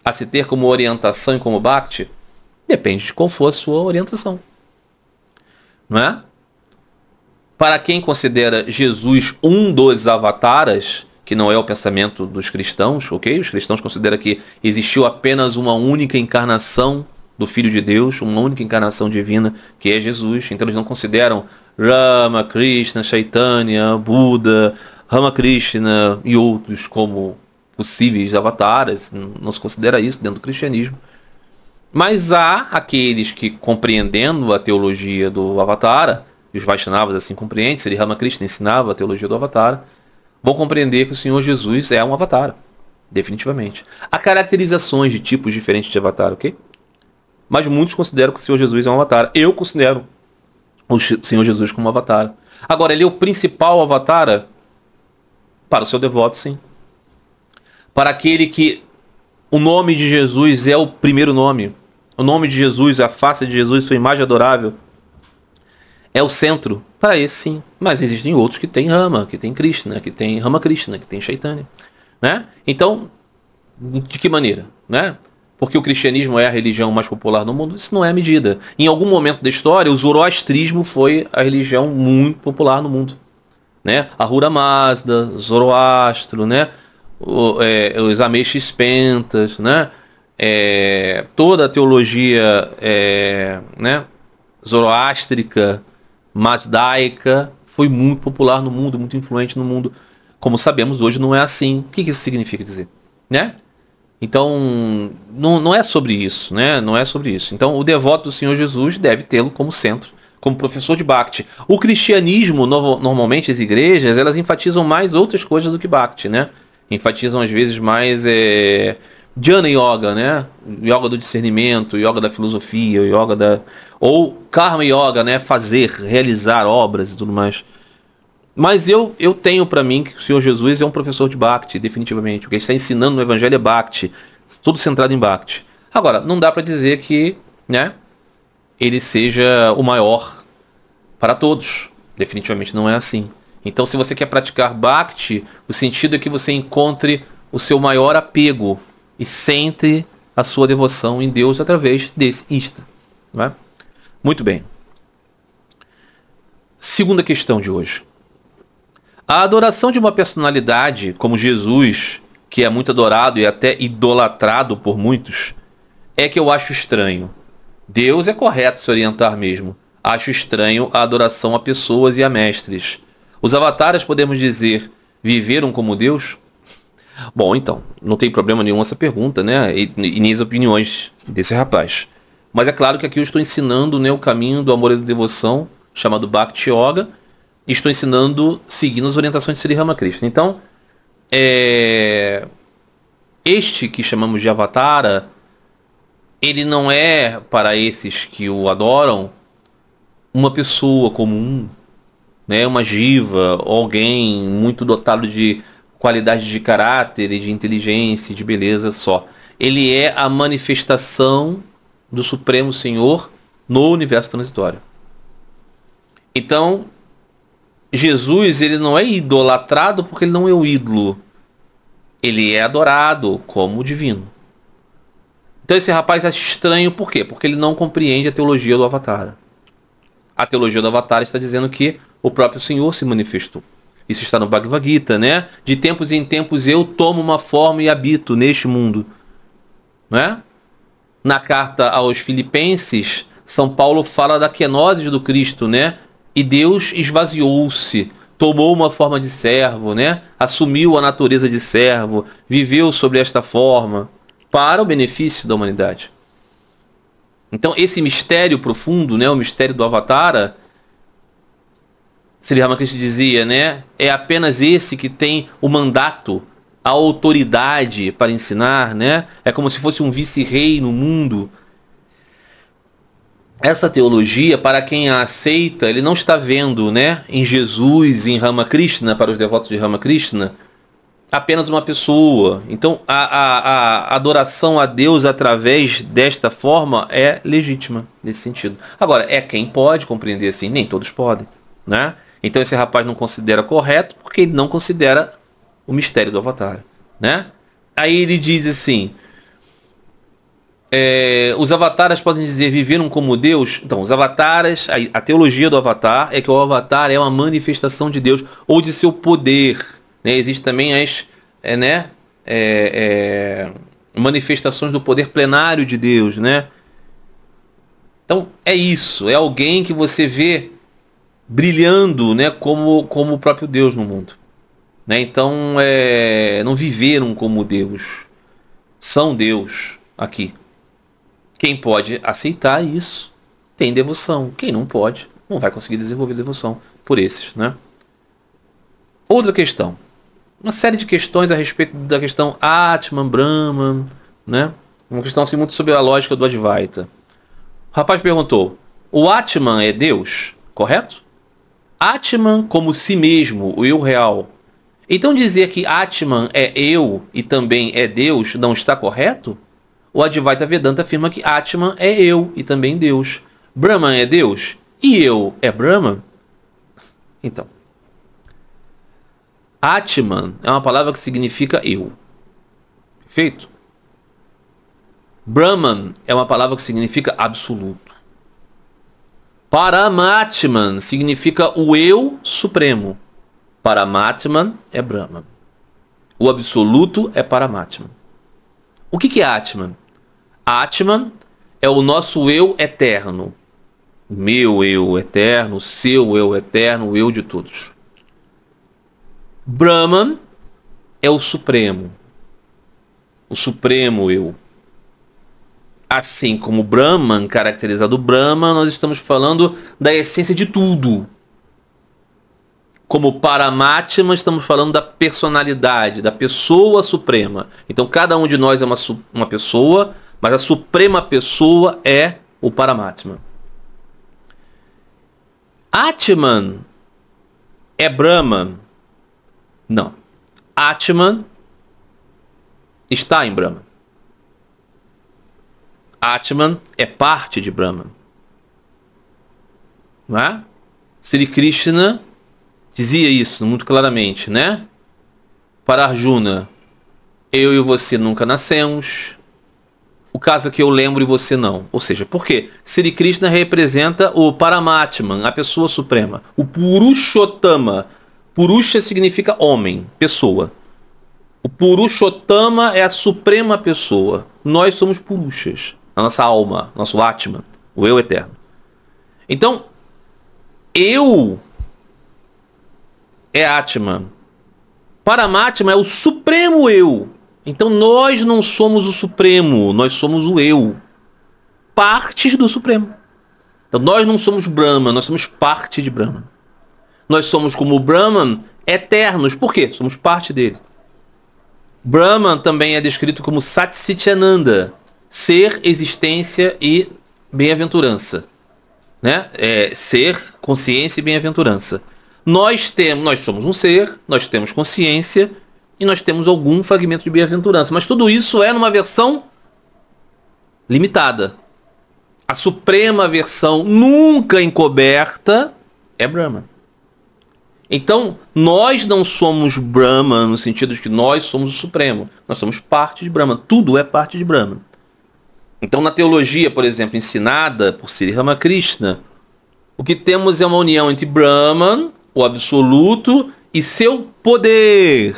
Speaker 1: a se ter como orientação e como Bhakti? Depende de qual for a sua orientação. Não é? Para quem considera Jesus um dos avataras, que não é o pensamento dos cristãos, ok? Os cristãos consideram que existiu apenas uma única encarnação do Filho de Deus, uma única encarnação divina, que é Jesus. Então eles não consideram Rama, Krishna, Chaitanya, Buda, Ramakrishna e outros como possíveis avatares. Não se considera isso dentro do cristianismo. Mas há aqueles que, compreendendo a teologia do Avatara, e os Vaishnavas assim compreendem, Sri Ramakrishna ensinava a teologia do Avatara, vão compreender que o Senhor Jesus é um Avatara, definitivamente. Há caracterizações de tipos diferentes de Avatara, ok? Mas muitos consideram que o Senhor Jesus é um Avatara. Eu considero o Senhor Jesus como um Avatara. Agora, ele é o principal Avatara? Para o seu devoto, sim. Para aquele que o nome de Jesus é o primeiro nome, o nome de Jesus, a face de Jesus, sua imagem adorável, é o centro, para esse sim. Mas existem outros que tem Rama, que tem Krishna, que tem Ramakrishna, que tem Chaitanya, né? Então, de que maneira, né? Porque o cristianismo é a religião mais popular no mundo, isso não é a medida. Em algum momento da história, o zoroastrismo foi a religião muito popular no mundo, né? Ahura Mazda, Zoroastro, né? Os Ameshispentas, né? Toda a teologia né? Zoroástrica, Mazdaica, foi muito popular no mundo, muito influente no mundo. Como sabemos, hoje não é assim. O que isso significa dizer, né? Então, não é sobre isso, né? Não é sobre isso. Então, o devoto do Senhor Jesus deve tê-lo como centro, como professor de Bhakti. O cristianismo, normalmente, as igrejas, elas enfatizam mais outras coisas do que Bhakti, né? Enfatizam, às vezes, mais Jnana Yoga, né? Yoga do discernimento, Yoga da filosofia, ou Karma Yoga, né? Fazer, realizar obras e tudo mais. Mas eu tenho para mim que o Senhor Jesus é um professor de Bhakti, definitivamente. O que ele está ensinando no Evangelho é Bhakti, tudo centrado em Bhakti. Agora, não dá para dizer que, né, ele seja o maior para todos. Definitivamente não é assim. Então, se você quer praticar Bhakti, o sentido é que você encontre o seu maior apego e centre a sua devoção em Deus através desse Ista. Não é? Muito bem. Segunda questão de hoje. A adoração de uma personalidade como Jesus, que é muito adorado e até idolatrado por muitos, é que eu acho estranho. Deus é correto se orientar mesmo. Acho estranho a adoração a pessoas e a mestres. Os avatares, podemos dizer, viveram como Deus? Bom, então, não tem problema nenhum essa pergunta, né? E nem as opiniões desse rapaz. Mas é claro que aqui eu estou ensinando, né, o caminho do amor e da devoção, chamado Bhakti Yoga, e estou ensinando seguindo as orientações de Sri Ramakrishna. Então, este que chamamos de Avatara, ele não é, para esses que o adoram, uma pessoa comum, né, uma jiva, alguém muito dotado de qualidade de caráter e de inteligência e de beleza só. Ele é a manifestação do Supremo Senhor no universo transitório. Então, Jesus, ele não é idolatrado porque ele não é o ídolo. Ele é adorado como divino. Então esse rapaz acha estranho por quê? Porque ele não compreende a teologia do Avatar. A teologia do Avatar está dizendo que o próprio Senhor se manifestou. Isso está no Bhagavad Gita, né? De tempos em tempos eu tomo uma forma e habito neste mundo. Não é? Na carta aos Filipenses, São Paulo fala da kenosis do Cristo, né? E Deus esvaziou-se, tomou uma forma de servo, né? Assumiu a natureza de servo, viveu sobre esta forma, para o benefício da humanidade. Então esse mistério profundo, né? O mistério do Avatara, Sri Ramakrishna dizia, né? É apenas esse que tem o mandato, a autoridade para ensinar, né? É como se fosse um vice-rei no mundo. Essa teologia, para quem a aceita, ele não está vendo, né, em Jesus, em Ramakrishna, para os devotos de Ramakrishna, apenas uma pessoa. Então, a adoração a Deus através desta forma é legítima, nesse sentido. Agora, é quem pode compreender assim, nem todos podem, né? Então, esse rapaz não considera correto porque ele não considera o mistério do Avatar, né? Aí ele diz assim, os avatares podem dizer viveram como Deus. Então, os avatares, a teologia do Avatar é que o Avatar é uma manifestação de Deus ou de seu poder, né? Existem também as manifestações do poder plenário de Deus, né? Então, é isso, é alguém que você vê brilhando, né, como o próprio Deus no mundo. Né? Então, não viveram como Deus. São Deus aqui. Quem pode aceitar isso tem devoção. Quem não pode, não vai conseguir desenvolver devoção por esses. Né? Outra questão. Uma série de questões a respeito da questão Atman, Brahman. Né? Uma questão assim, muito sobre a lógica do Advaita. O rapaz perguntou, o Atman é Deus? Correto? Atman como si mesmo, o eu real. Então dizer que Atman é eu e também é Deus não está correto? O Advaita Vedanta afirma que Atman é eu e também Deus. Brahman é Deus e eu é Brahman? Então, Atman é uma palavra que significa eu. Perfeito? Brahman é uma palavra que significa absoluto. Paramatman significa o eu supremo. Paramatman é Brahman. O absoluto é Paramatman. O que é Atman? Atman é o nosso eu eterno. O meu eu eterno, o seu eu eterno, o eu de todos. Brahman é o supremo. O supremo eu. Assim como Brahman, caracterizado Brahman, nós estamos falando da essência de tudo. Como Paramatma, estamos falando da personalidade, da pessoa suprema. Então, cada um de nós é uma pessoa, mas a suprema pessoa é o Paramatma. Atman é Brahman? Não. Atman está em Brahman. Atman é parte de Brahman. Não é? Sri Krishna dizia isso muito claramente, né? Para Arjuna, eu e você nunca nascemos. O caso é que eu lembro e você não. Ou seja, por quê? Sri Krishna representa o Paramatman, a pessoa suprema. O Purushottama. Purusha significa homem, pessoa. O Purushottama é a suprema pessoa. Nós somos Purushas. A nossa alma, nosso Atman, o eu eterno. Então, eu é Atman. Paramatma é o supremo eu. Então nós não somos o supremo, nós somos o eu. Partes do supremo. Então nós não somos Brahman, nós somos parte de Brahman. Nós somos como Brahman eternos. Por quê? Somos parte dele. Brahman também é descrito como Satsityananda. Ser, existência e bem-aventurança. Né? Ser, consciência e bem-aventurança. Nós somos um ser, nós temos consciência e nós temos algum fragmento de bem-aventurança. Mas tudo isso é numa versão limitada. A suprema versão, nunca encoberta, é Brahman. Então, nós não somos Brahman no sentido de que nós somos o supremo. Nós somos parte de Brahman. Tudo é parte de Brahman. Então, na teologia, por exemplo, ensinada por Sri Ramakrishna, o que temos é uma união entre Brahman, o absoluto, e seu poder,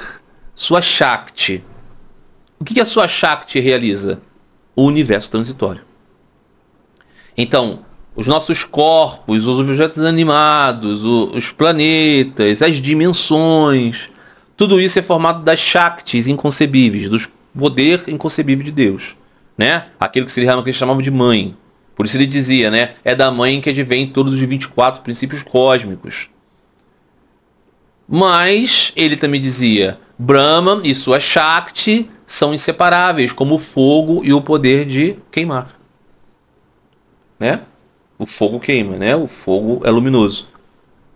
Speaker 1: sua Shakti. O que a sua Shakti realiza? O universo transitório. Então, os nossos corpos, os objetos animados, os planetas, as dimensões, tudo isso é formado das Shaktis inconcebíveis, do poder inconcebível de Deus. Né? Aquilo que Sri Ramakrishna chamava de mãe. Por isso ele dizia, né? É da mãe que advém todos os 24 princípios cósmicos. Mas ele também dizia, Brahman e sua Shakti são inseparáveis, como o fogo e o poder de queimar. Né? O fogo queima, né? O fogo é luminoso.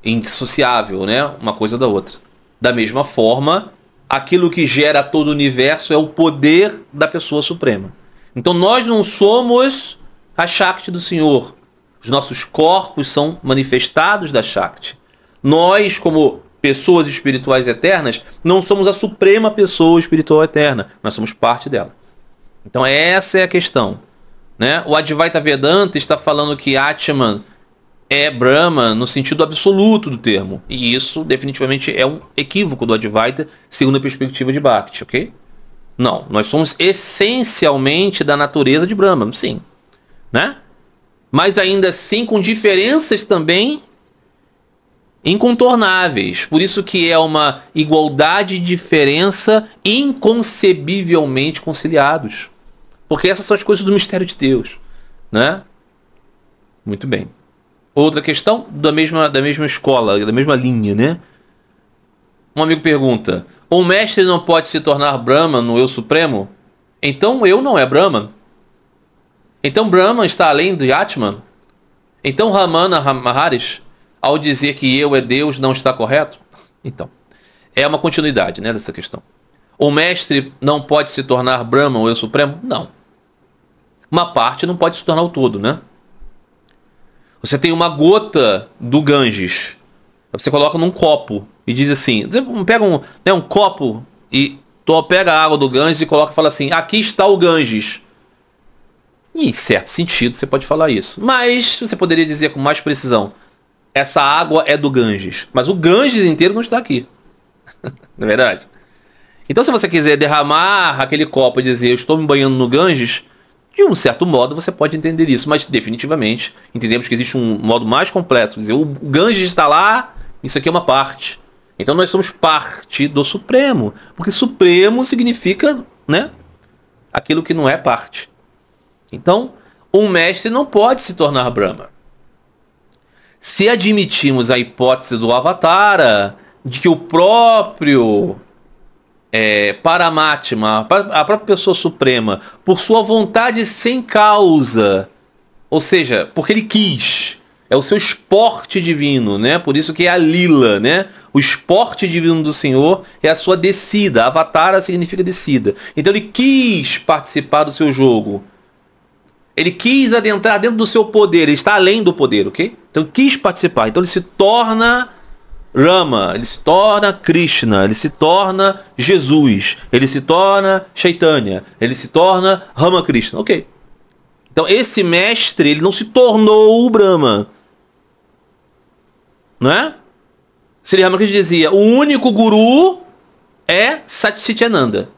Speaker 1: Indissociável, né? Uma coisa da outra. Da mesma forma, aquilo que gera todo o universo é o poder da pessoa suprema. Então nós não somos a Shakti do Senhor. Os nossos corpos são manifestados da Shakti. Nós, como pessoas espirituais eternas, não somos a suprema pessoa espiritual eterna. Nós somos parte dela. Então essa é a questão. Né? O Advaita Vedanta está falando que Atman é Brahma no sentido absoluto do termo. E isso definitivamente é um equívoco do Advaita, segundo a perspectiva de Bhakti, ok? Não, nós somos essencialmente da natureza de Brahma, sim. Né? Mas ainda assim com diferenças também incontornáveis. Por isso que é uma igualdade e diferença inconcebivelmente conciliados. Porque essas são as coisas do mistério de Deus. Né? Muito bem. Outra questão da mesma escola, da mesma linha, né? Um amigo pergunta: o mestre não pode se tornar Brahman no Eu Supremo? Então o Eu não é Brahman? Então Brahman está além do Atman? Então Ramana Maharishi, ao dizer que Eu é Deus, não está correto? Então, é uma continuidade, né, dessa questão. O mestre não pode se tornar Brahman, o Eu Supremo? Não. Uma parte não pode se tornar o todo, né? Você tem uma gota do Ganges. Você coloca num copo e diz assim... Você pega um copo e pega a água do Ganges e coloca e fala assim... Aqui está o Ganges. E em certo sentido você pode falar isso. Mas você poderia dizer com mais precisão... Essa água é do Ganges. Mas o Ganges inteiro não está aqui. Não é verdade? Então se você quiser derramar aquele copo e dizer... Eu estou me banhando no Ganges... De um certo modo você pode entender isso, mas definitivamente entendemos que existe um modo mais completo. Quer dizer, o Ganges está lá, isso aqui é uma parte. Então nós somos parte do Supremo, porque Supremo significa, né, aquilo que não é parte. Então, um mestre não pode se tornar Brahma. Se admitimos a hipótese do Avatara, de que o próprio... Paramatma, a própria pessoa suprema, por sua vontade sem causa, ou seja, porque ele quis, é o seu esporte divino, né? Por isso que é a lila, né? O esporte divino do Senhor é a sua descida. Avatara significa descida. Então ele quis participar do seu jogo. Ele quis adentrar dentro do seu poder, ele está além do poder, ok? Então ele quis participar, então ele se torna Rama, ele se torna Krishna, ele se torna Jesus, ele se torna Chaitanya, ele se torna Ramakrishna, ok. Então esse mestre, ele não se tornou o Brahma, não é? Sri Ramakrishna dizia, o único guru é Satsityananda.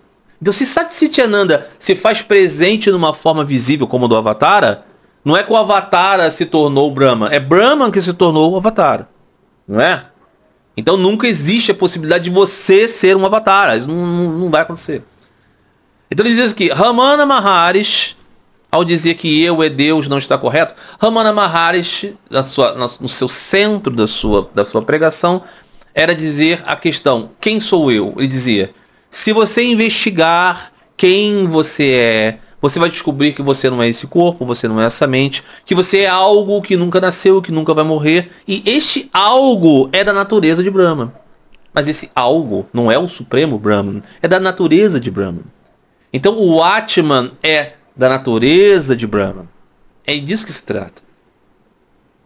Speaker 1: Então se Satsityananda se faz presente numa forma visível como a do Avatara, não é que o Avatara se tornou o Brahma, é Brahman que se tornou o Avatara, não é? Então nunca existe a possibilidade de você ser um avatar. Isso não vai acontecer. Então ele diz que Ramana Maharishi, ao dizer que eu é Deus, não está correto. Ramana Maharishi, no seu centro da sua pregação, era dizer a questão, quem sou eu? Ele dizia, se você investigar quem você é, você vai descobrir que você não é esse corpo, você não é essa mente, que você é algo que nunca nasceu, que nunca vai morrer. E este algo é da natureza de Brahman. Mas esse algo não é o supremo Brahman, é da natureza de Brahman. Então o Atman é da natureza de Brahman. É disso que se trata.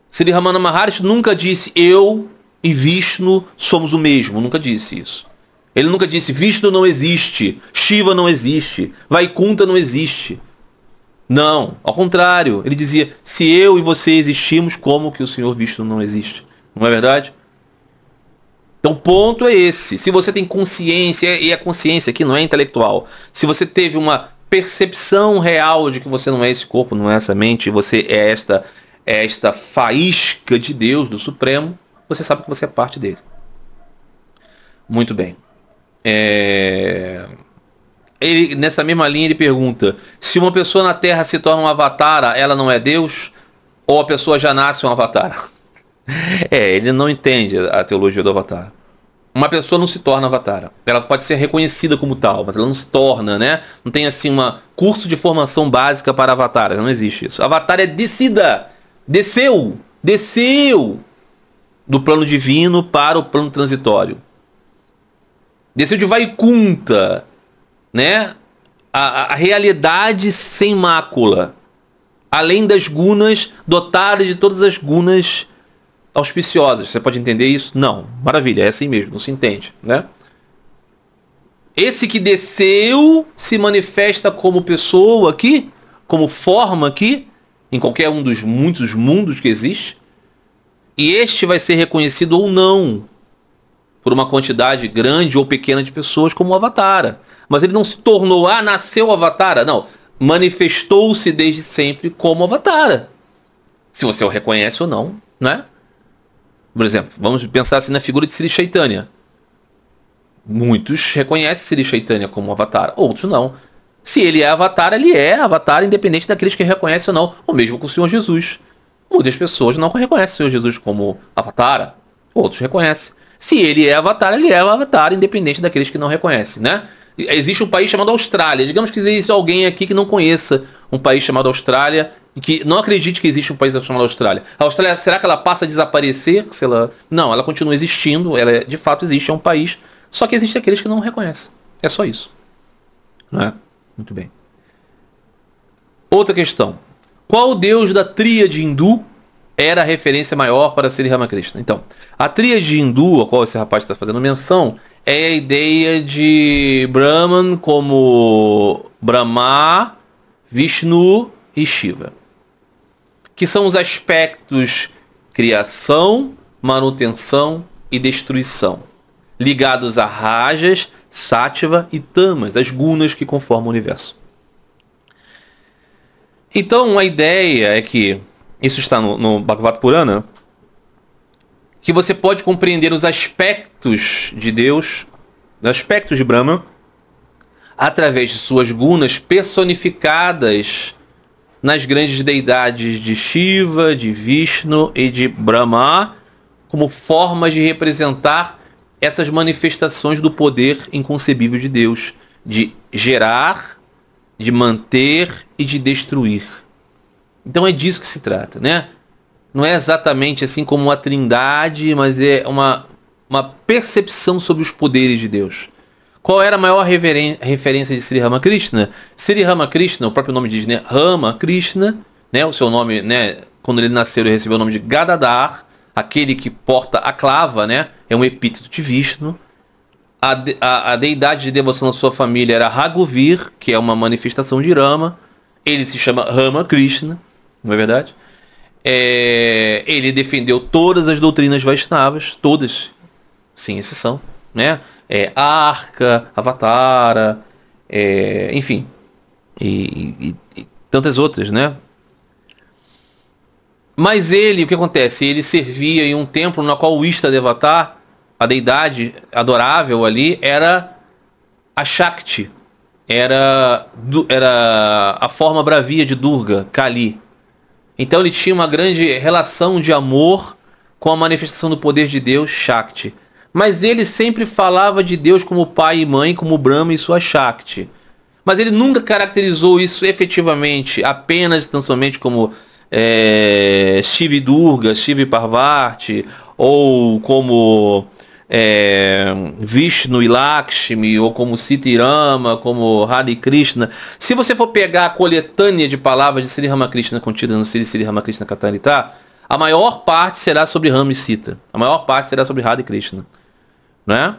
Speaker 1: Sri Ramana Maharishi nunca disse eu e Vishnu somos o mesmo, nunca disse isso. Ele nunca disse, Vishnu não existe, Shiva não existe, Vaikunta não existe. Não, ao contrário. Ele dizia, se eu e você existimos, como que o Senhor Vishnu não existe? Não é verdade? Então o ponto é esse. Se você tem consciência, e a consciência aqui não é intelectual, se você teve uma percepção real de que você não é esse corpo, não é essa mente, você é esta faísca de Deus, do Supremo, você sabe que você é parte dele. Muito bem. Ele, nessa mesma linha ele pergunta, se uma pessoa na Terra se torna um avatar, ela não é Deus? Ou a pessoa já nasce um avatar? Ele não entende a teologia do avatar. uma pessoa não se torna avatara. Ela pode ser reconhecida como tal, mas ela não se torna, né? Não tem assim um curso de formação básica para avatar. Não existe isso. Avatar é descida. Desceu do plano divino para o plano transitório. Desceu de Vaikunta, né? A realidade sem mácula. Além das gunas, dotadas de todas as gunas auspiciosas. Você pode entender isso? Não. Maravilha, é assim mesmo, não se entende, né? Esse que desceu se manifesta como pessoa aqui, como forma aqui, em qualquer um dos muitos mundos que existe. E este vai ser reconhecido ou não por uma quantidade grande ou pequena de pessoas como avatara. Mas ele não se tornou, nasceu avatara. Não, manifestou-se desde sempre como avatara. Se você o reconhece ou não, né? Por exemplo, vamos pensar assim na figura de Sri Chaitanya. Muitos reconhecem Sri Chaitanya como avatar, outros não. Se ele é avatar independente daqueles que reconhecem ou não. Ou mesmo com o Senhor Jesus. Muitas pessoas não reconhecem o Senhor Jesus como avatar, outros reconhecem. Se ele é avatar independente daqueles que não reconhecem, né? Existe um país chamado Austrália. Digamos que existe alguém aqui que não conheça um país chamado Austrália e que não acredite que existe um país chamado Austrália. A Austrália, será que ela passa a desaparecer? Não, ela continua existindo, ela de fato existe, é um país, só que existem aqueles que não reconhecem. É só isso. Não é? Muito bem. Outra questão. Qual deus da tríade hindu era a referência maior para Sri Ramakrishna? Então, a tríade hindu, a qual esse rapaz está fazendo menção, é a ideia de Brahman como Brahma, Vishnu e Shiva, que são os aspectos criação, manutenção e destruição, ligados a rajas, sattva e tamas, as gunas que conformam o universo. Então a ideia é que, isso está no Bhagavad Purana, que você pode compreender os aspectos de Deus, os aspectos de Brahma, através de suas gunas personificadas nas grandes deidades de Shiva, de Vishnu e de Brahma, como formas de representar essas manifestações do poder inconcebível de Deus, de gerar, de manter e de destruir. Então é disso que se trata, né? Não é exatamente assim como uma trindade, mas é uma percepção sobre os poderes de Deus. Qual era a maior referência de Sri Ramakrishna? Sri Ramakrishna, o próprio nome diz, né? Ramakrishna, né? O seu nome, né? Quando ele nasceu, ele recebeu o nome de Gadadhar, aquele que porta a clava, né? É um epíteto de Vishnu. A deidade de devoção da sua família era Raghuvir, que é uma manifestação de Rama. Ele se chama Ramakrishna, não é verdade? Ele defendeu todas as doutrinas Vaishnavas, todas, sem exceção, né? Arca, Avatara, enfim, e tantas outras, né? Mas o que acontece? Ele servia em um templo no qual o Ishta-Devatar, a deidade adorável ali, era a Shakti, era a forma bravia de Durga, Kali. Então ele tinha uma grande relação de amor com a manifestação do poder de Deus, Shakti. Mas ele sempre falava de Deus como pai e mãe, como Brahma e sua Shakti. Mas ele nunca caracterizou isso efetivamente, apenas e tão somente como Shiva e Durga, Shiva e Parvati, ou como Vishnu e Lakshmi, ou como Sita e Rama, como Radha e Krishna. Se você for pegar a coletânea de palavras de Sri Ramakrishna contida no Sri Ramakrishna Katarita, a maior parte será sobre Rama e Sita. A maior parte será sobre Radha e Krishna, né?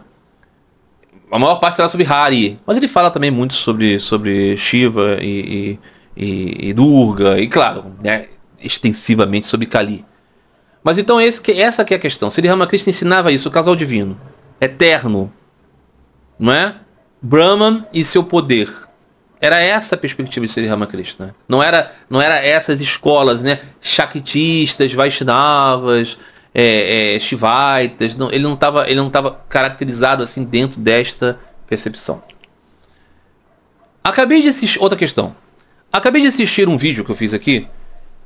Speaker 1: A maior parte será sobre Hari. Mas ele fala também muito sobre Shiva e Durga, e claro, né, extensivamente sobre Kali. Mas então essa que é a questão. Sri Ramakrishna ensinava isso, o casal divino, eterno, não é? Brahman e seu poder. Era essa a perspectiva de Sri Ramakrishna. Não era essas escolas, né? Shaktistas, Vaishnavas, Shivaitas. Não, ele não estava caracterizado assim dentro desta percepção. Outra questão. Acabei de assistir um vídeo que eu fiz aqui.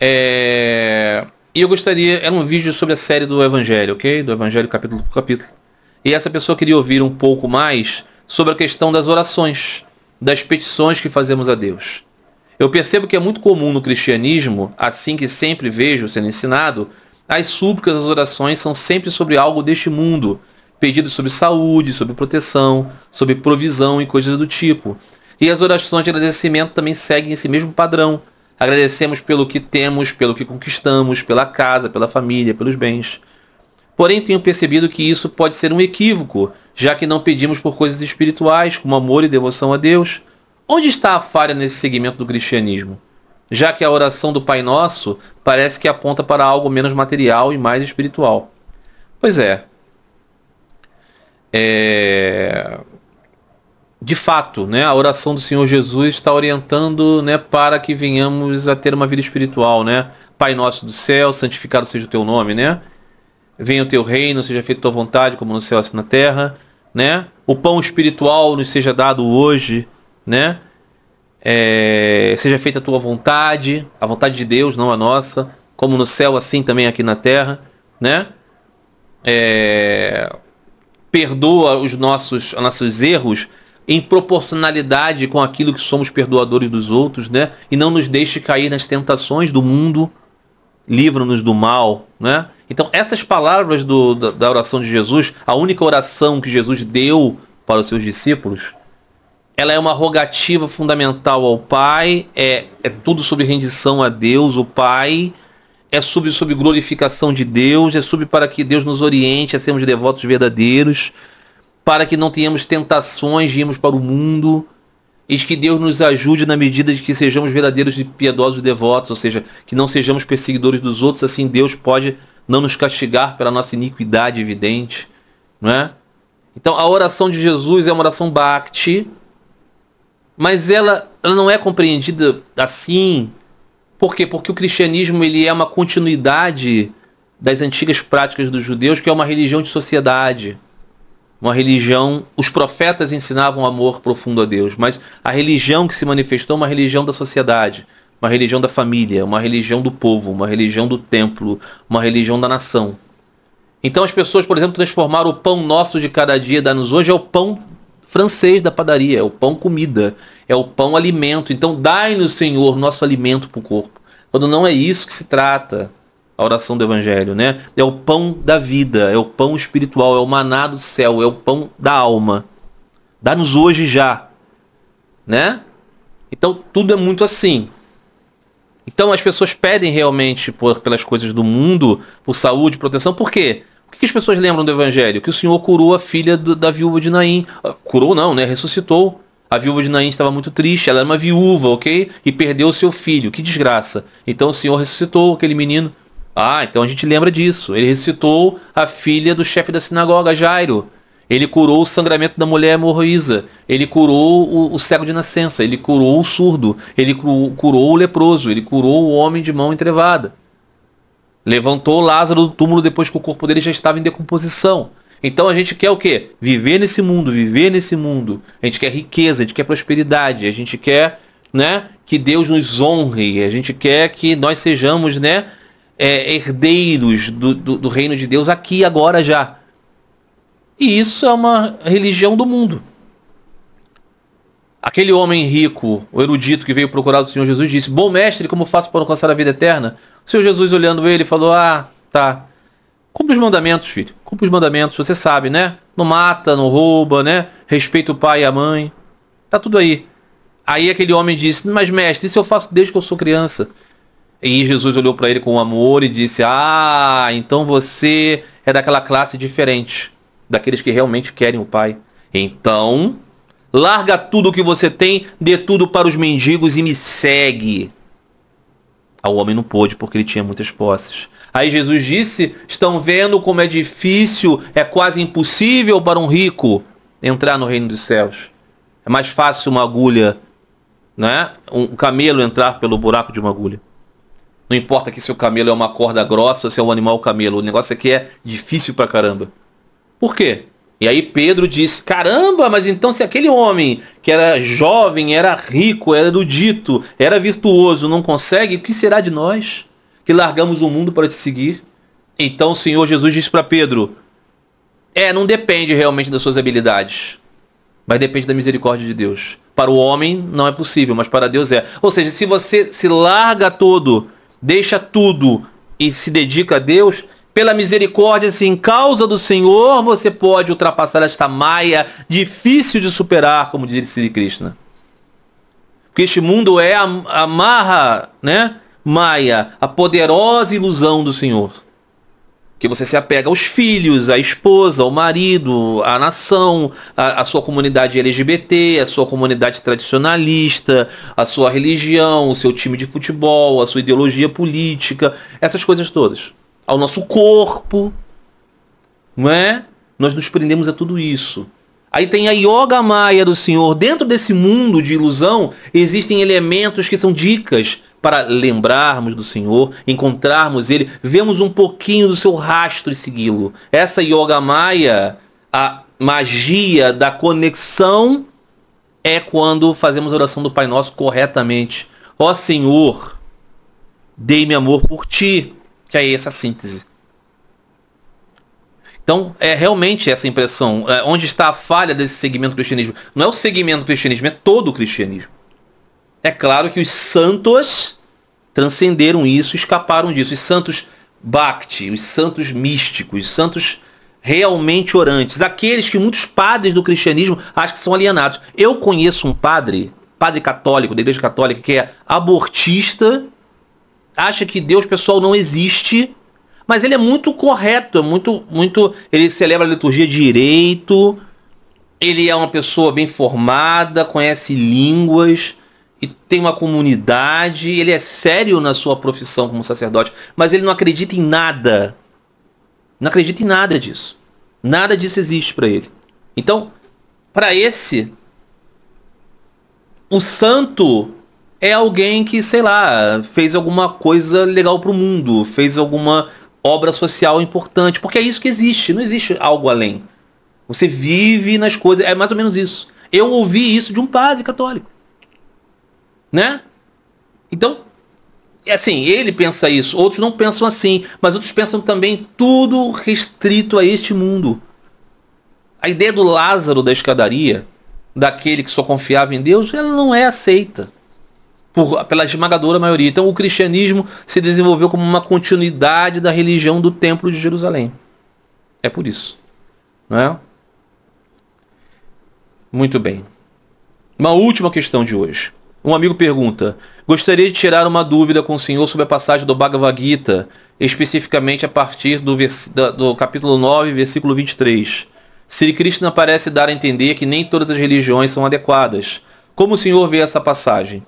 Speaker 1: E eu gostaria... Era um vídeo sobre a série do Evangelho, ok? Do Evangelho capítulo por capítulo. E essa pessoa queria ouvir um pouco mais sobre a questão das orações, das petições que fazemos a Deus. Eu percebo que é muito comum no cristianismo, assim que sempre vejo sendo ensinado, as súplicas, as orações são sempre sobre algo deste mundo, pedidos sobre saúde, sobre proteção, sobre provisão e coisas do tipo. E as orações de agradecimento também seguem esse mesmo padrão. Agradecemos pelo que temos, pelo que conquistamos, pela casa, pela família, pelos bens. Porém, tenho percebido que isso pode ser um equívoco, já que não pedimos por coisas espirituais, como amor e devoção a Deus. Onde está a falha nesse segmento do cristianismo? Já que a oração do Pai Nosso parece que aponta para algo menos material e mais espiritual. Pois é. De fato, né, a oração do Senhor Jesus está orientando, né, para que venhamos a ter uma vida espiritual, né? Pai Nosso do céu, santificado seja o teu nome, né? Venha o teu reino, seja feita a tua vontade, como no céu assim na terra, né? O pão espiritual nos seja dado hoje, né? Seja feita a tua vontade, a vontade de Deus, não a nossa, como no céu, assim também aqui na terra, né? Perdoa os nossos erros em proporcionalidade com aquilo que somos perdoadores dos outros, né? E não nos deixe cair nas tentações do mundo, livra-nos do mal, né? Então, essas palavras da oração de Jesus, a única oração que Jesus deu para os seus discípulos, ela é uma rogativa fundamental ao Pai, é tudo sobre rendição a Deus, o Pai, é sobre glorificação de Deus, é sobre para que Deus nos oriente a sermos devotos verdadeiros, para que não tenhamos tentações de irmos para o mundo, e que Deus nos ajude na medida de que sejamos verdadeiros e piedosos devotos, ou seja, que não sejamos perseguidores dos outros, assim Deus pode não nos castigar pela nossa iniquidade evidente, não é? Então a oração de Jesus é uma oração Bhakti, mas ela não é compreendida assim. Por quê? Porque o cristianismo ele é uma continuidade das antigas práticas dos judeus, que é uma religião de sociedade. Uma religião, os profetas ensinavam amor profundo a Deus, mas a religião que se manifestou é uma religião da sociedade, uma religião da família, uma religião do povo, uma religião do templo, uma religião da nação. Então as pessoas, por exemplo, transformaram o pão nosso de cada dia, dá-nos hoje, é o pão francês da padaria, é o pão comida, é o pão alimento. Então dai-nos, Senhor, nosso alimento para o corpo. Quando não é isso que se trata a oração do Evangelho, né? É o pão da vida, é o pão espiritual, é o maná do céu, é o pão da alma. Dá-nos hoje já, né? Então tudo é muito assim. Então as pessoas pedem realmente pelas coisas do mundo, por saúde, proteção. Por quê? O que as pessoas lembram do Evangelho? Que o Senhor curou a filha da viúva de Naim. Curou não, né? Ressuscitou. A viúva de Naim estava muito triste, ela era uma viúva, ok? E perdeu o seu filho, que desgraça. Então o Senhor ressuscitou aquele menino. Ah, então a gente lembra disso. Ele ressuscitou a filha do chefe da sinagoga, Jairo. Ele curou o sangramento da mulher hemorroísa. Ele curou o cego de nascença. Ele curou o surdo. Ele curou o leproso. Ele curou o homem de mão entrevada. Levantou Lázaro do túmulo depois que o corpo dele já estava em decomposição. Então a gente quer o quê? Viver nesse mundo, viver nesse mundo. A gente quer riqueza, a gente quer prosperidade, a gente quer, né, que Deus nos honre, a gente quer que nós sejamos, né, herdeiros do reino de Deus aqui, agora, já. E isso é uma religião do mundo. Aquele homem rico, o erudito que veio procurar o Senhor Jesus, disse: bom mestre, como faço para alcançar a vida eterna? O Senhor Jesus, olhando ele, falou: ah, tá. Cumpre os mandamentos, filho. Cumpre os mandamentos, você sabe, né? Não mata, não rouba, né? Respeita o pai e a mãe. Tá tudo aí. Aí aquele homem disse: mas mestre, isso eu faço desde que eu sou criança. E Jesus olhou para ele com amor e disse: ah, então você é daquela classe diferente, daqueles que realmente querem o pai. Então, larga tudo o que você tem, dê tudo para os mendigos e me segue. O homem não pôde porque ele tinha muitas posses. Aí Jesus disse: estão vendo como é difícil, é quase impossível para um rico entrar no reino dos céus. É mais fácil uma agulha, né? Um camelo entrar pelo buraco de uma agulha. Não importa que se o camelo é uma corda grossa ou se é um animal camelo. O negócio aqui é difícil pra caramba. Por quê? E aí Pedro disse: caramba, mas então se aquele homem que era jovem, era rico, era erudito, era virtuoso, não consegue, o que será de nós que largamos o mundo para te seguir? Então o Senhor Jesus disse para Pedro: Não depende realmente das suas habilidades, mas depende da misericórdia de Deus. Para o homem não é possível, mas para Deus é. Ou seja, se você se larga todo, deixa tudo e se dedica a Deus, pela misericórdia, se em causa do Senhor, você pode ultrapassar esta maia difícil de superar, como diz Sri Krishna. Porque este mundo é a marra, né? Maia, a poderosa ilusão do Senhor. Que você se apega aos filhos, à esposa, ao marido, à nação, à sua comunidade LGBT, à sua comunidade tradicionalista, à sua religião, o seu time de futebol, a sua ideologia política, essas coisas todas. Ao nosso corpo, não é? Nós nos prendemos a tudo isso. Aí tem a Yoga Maya do Senhor. Dentro desse mundo de ilusão, existem elementos que são dicas para lembrarmos do Senhor, encontrarmos Ele, vemos um pouquinho do seu rastro e segui-lo. Essa Yoga Maya, a magia da conexão, é quando fazemos a oração do Pai Nosso corretamente. Ó Senhor, dei-me amor por Ti, que é essa síntese. Então, é realmente essa impressão. Onde está a falha desse segmento do cristianismo? Não é o segmento do cristianismo, é todo o cristianismo. É claro que os santos transcenderam isso, escaparam disso. Os santos Bhakti, os santos místicos, os santos realmente orantes. Aqueles que muitos padres do cristianismo acham que são alienados. Eu conheço um padre católico, da Igreja Católica, que é abortista, acha que Deus pessoal não existe, mas ele é muito correto, ele celebra a liturgia direito, ele é uma pessoa bem formada, conhece línguas e tem uma comunidade, ele é sério na sua profissão como sacerdote, mas ele não acredita em nada. Não acredita em nada disso. Nada disso existe para ele. Então, para esse, o santo é alguém que, sei lá, fez alguma coisa legal para o mundo, fez alguma obra social importante, porque é isso que existe, não existe algo além. Você vive nas coisas, é mais ou menos isso. Eu ouvi isso de um padre católico, né? Então, assim, ele pensa isso, outros não pensam assim, mas outros pensam também tudo restrito a este mundo. A ideia do Lázaro da escadaria, daquele que só confiava em Deus, ela não é aceita pela esmagadora maioria. Então o cristianismo se desenvolveu como uma continuidade da religião do Templo de Jerusalém. É por isso, não é? Muito bem. Uma última questão de hoje. Um amigo pergunta: gostaria de tirar uma dúvida com o senhor sobre a passagem do Bhagavad Gita, especificamente a partir do capítulo 9, versículo 23. Sri Krishna parece dar a entender que nem todas as religiões são adequadas. Como o senhor vê essa passagem?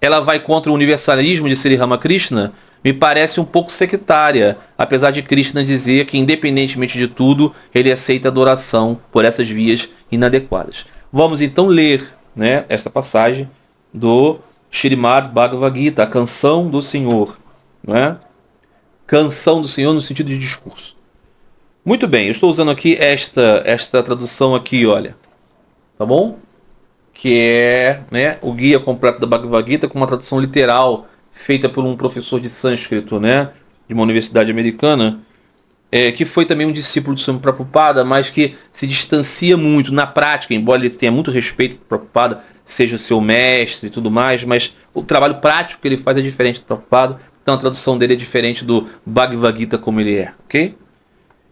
Speaker 1: Ela vai contra o universalismo de Sri Ramakrishna? Me parece um pouco sectária, apesar de Krishna dizer que, independentemente de tudo, ele aceita adoração por essas vias inadequadas. Vamos então ler, né, esta passagem do Srimad Bhagavad Gita, a canção do Senhor. Não é? Canção do Senhor no sentido de discurso. Muito bem, eu estou usando aqui esta tradução aqui, olha. Tá bom? Que é, né, o guia completo da Bhagavad Gita com uma tradução literal feita por um professor de sânscrito, né, de uma universidade americana, que foi também um discípulo do Swami Prabhupada, mas que se distancia muito na prática, embora ele tenha muito respeito por Prabhupada, seja o seu mestre e tudo mais, mas o trabalho prático que ele faz é diferente do Prabhupada, então a tradução dele é diferente do Bhagavad Gita como ele é, ok?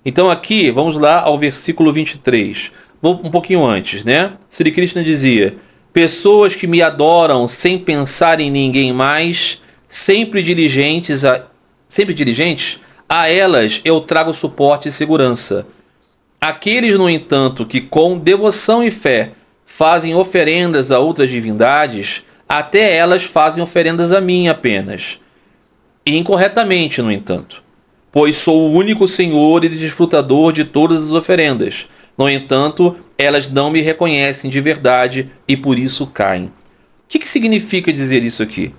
Speaker 1: Então aqui, vamos lá ao versículo 23. Vou um pouquinho antes, né? Sri Krishna dizia: pessoas que me adoram sem pensar em ninguém mais, sempre diligentes, a elas eu trago suporte e segurança. Aqueles, no entanto, que com devoção e fé fazem oferendas a outras divindades, até elas fazem oferendas a mim apenas. E incorretamente, no entanto, pois sou o único Senhor e desfrutador de todas as oferendas. No entanto, elas não me reconhecem de verdade e por isso caem. O que significa dizer isso aqui?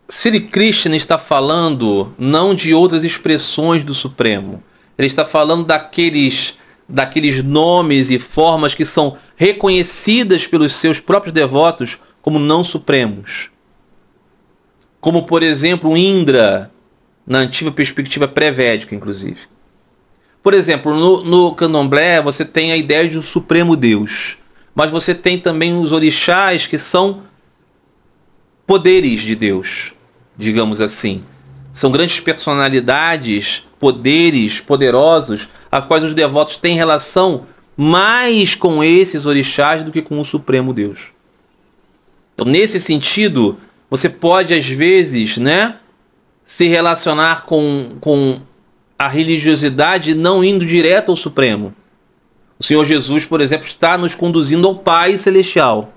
Speaker 1: Sri Krishna está falando não de outras expressões do Supremo. Ele está falando daqueles nomes e formas que são reconhecidas pelos seus próprios devotos como não supremos. Como, por exemplo, Indra, na antiga perspectiva pré-védica, inclusive. Por exemplo, no candomblé você tem a ideia de um supremo Deus. Mas você tem também os orixás que são poderes de Deus, digamos assim. São grandes personalidades, poderes poderosos, a quais os devotos têm relação mais com esses orixás do que com o supremo Deus. Então, nesse sentido, você pode, às vezes, né, se relacionar com a religiosidade não indo direto ao Supremo. O Senhor Jesus, por exemplo, está nos conduzindo ao Pai Celestial.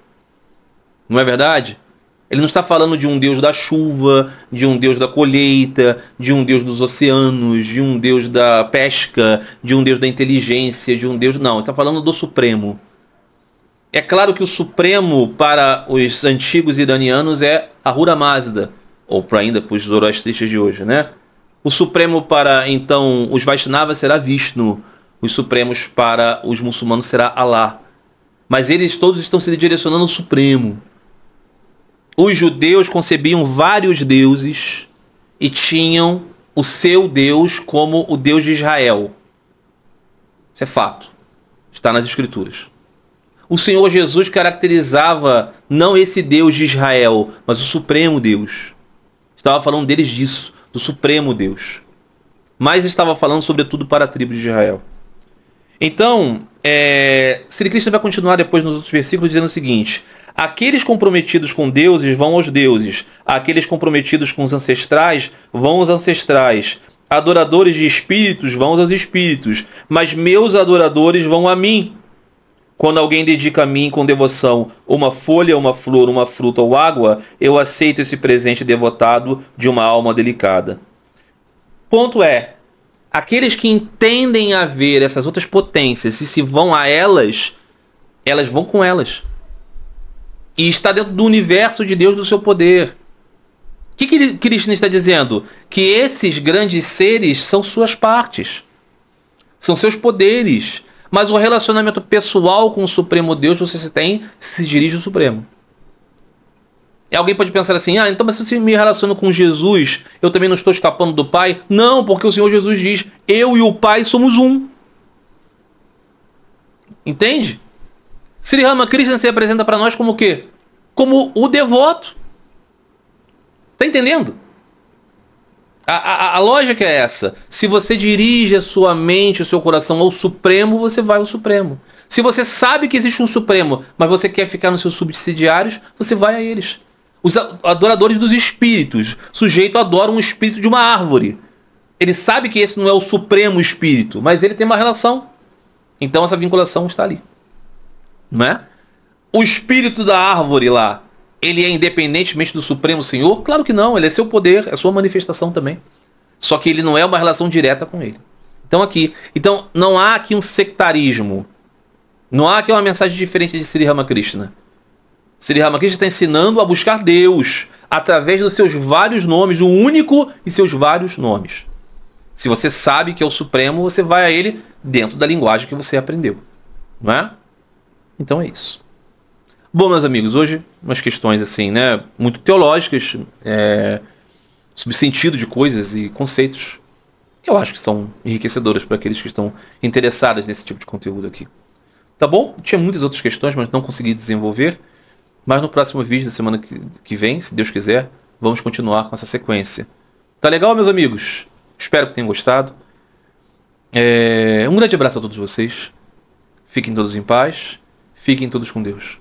Speaker 1: Não é verdade? Ele não está falando de um Deus da chuva, de um Deus da colheita, de um Deus dos oceanos, de um Deus da pesca, de um Deus da inteligência, de um Deus... Não, ele está falando do Supremo. É claro que o Supremo para os antigos iranianos é Ahura Mazda, ou ainda para os zoroastristas de hoje, né? O Supremo para, então, os Vaishnavas será Vishnu. Os Supremos para os muçulmanos será Allah. Mas eles todos estão se direcionando ao Supremo. Os judeus concebiam vários deuses e tinham o seu Deus como o Deus de Israel. Isso é fato. Está nas Escrituras. O Senhor Jesus caracterizava não esse Deus de Israel, mas o Supremo Deus. Estava falando deles disso, do Supremo Deus. Mas estava falando sobretudo para a tribo de Israel. Então, Sri Krishna vai continuar depois nos outros versículos dizendo o seguinte: aqueles comprometidos com deuses vão aos deuses, aqueles comprometidos com os ancestrais vão aos ancestrais, adoradores de espíritos vão aos espíritos, mas meus adoradores vão a mim. Quando alguém dedica a mim com devoção uma folha, uma flor, uma fruta ou água, eu aceito esse presente devotado de uma alma delicada. Ponto é, aqueles que entendem a ver essas outras potências e se vão a elas, elas vão com elas. E está dentro do universo de Deus, do seu poder. O que Krishna está dizendo? Que esses grandes seres são suas partes. São seus poderes. Mas o relacionamento pessoal com o Supremo Deus você tem se dirige ao Supremo. E alguém pode pensar assim, então mas se eu me relaciono com Jesus, eu também não estou escapando do Pai? Não, porque o Senhor Jesus diz, eu e o Pai somos um. Entende? Sri Ramakrishna se apresenta para nós como o quê? Como o devoto. Está entendendo? A lógica é essa. Se você dirige a sua mente, o seu coração ao Supremo, você vai ao Supremo. Se você sabe que existe um Supremo, mas você quer ficar nos seus subsidiários, você vai a eles. Os adoradores dos espíritos. O sujeito adora um espírito de uma árvore. Ele sabe que esse não é o Supremo Espírito, mas ele tem uma relação. Então essa vinculação está ali. Não é? O espírito da árvore lá, ele é independentemente do Supremo Senhor? Claro que não, ele é seu poder, é sua manifestação também. Só que ele não é uma relação direta com ele. Então não há aqui um sectarismo. Não há aqui uma mensagem diferente de Sri Ramakrishna. Sri Ramakrishna está ensinando a buscar Deus através dos seus vários nomes, o único e seus vários nomes. Se você sabe que é o Supremo, você vai a ele dentro da linguagem que você aprendeu. Não é? Então é isso. Bom, meus amigos, hoje umas questões assim, né, muito teológicas, sobre sentido de coisas e conceitos, que eu acho que são enriquecedoras para aqueles que estão interessados nesse tipo de conteúdo aqui. Tá bom? Tinha muitas outras questões, mas não consegui desenvolver. Mas no próximo vídeo da semana que vem, se Deus quiser, vamos continuar com essa sequência. Tá legal, meus amigos? Espero que tenham gostado. Um grande abraço a todos vocês. Fiquem todos em paz. Fiquem todos com Deus.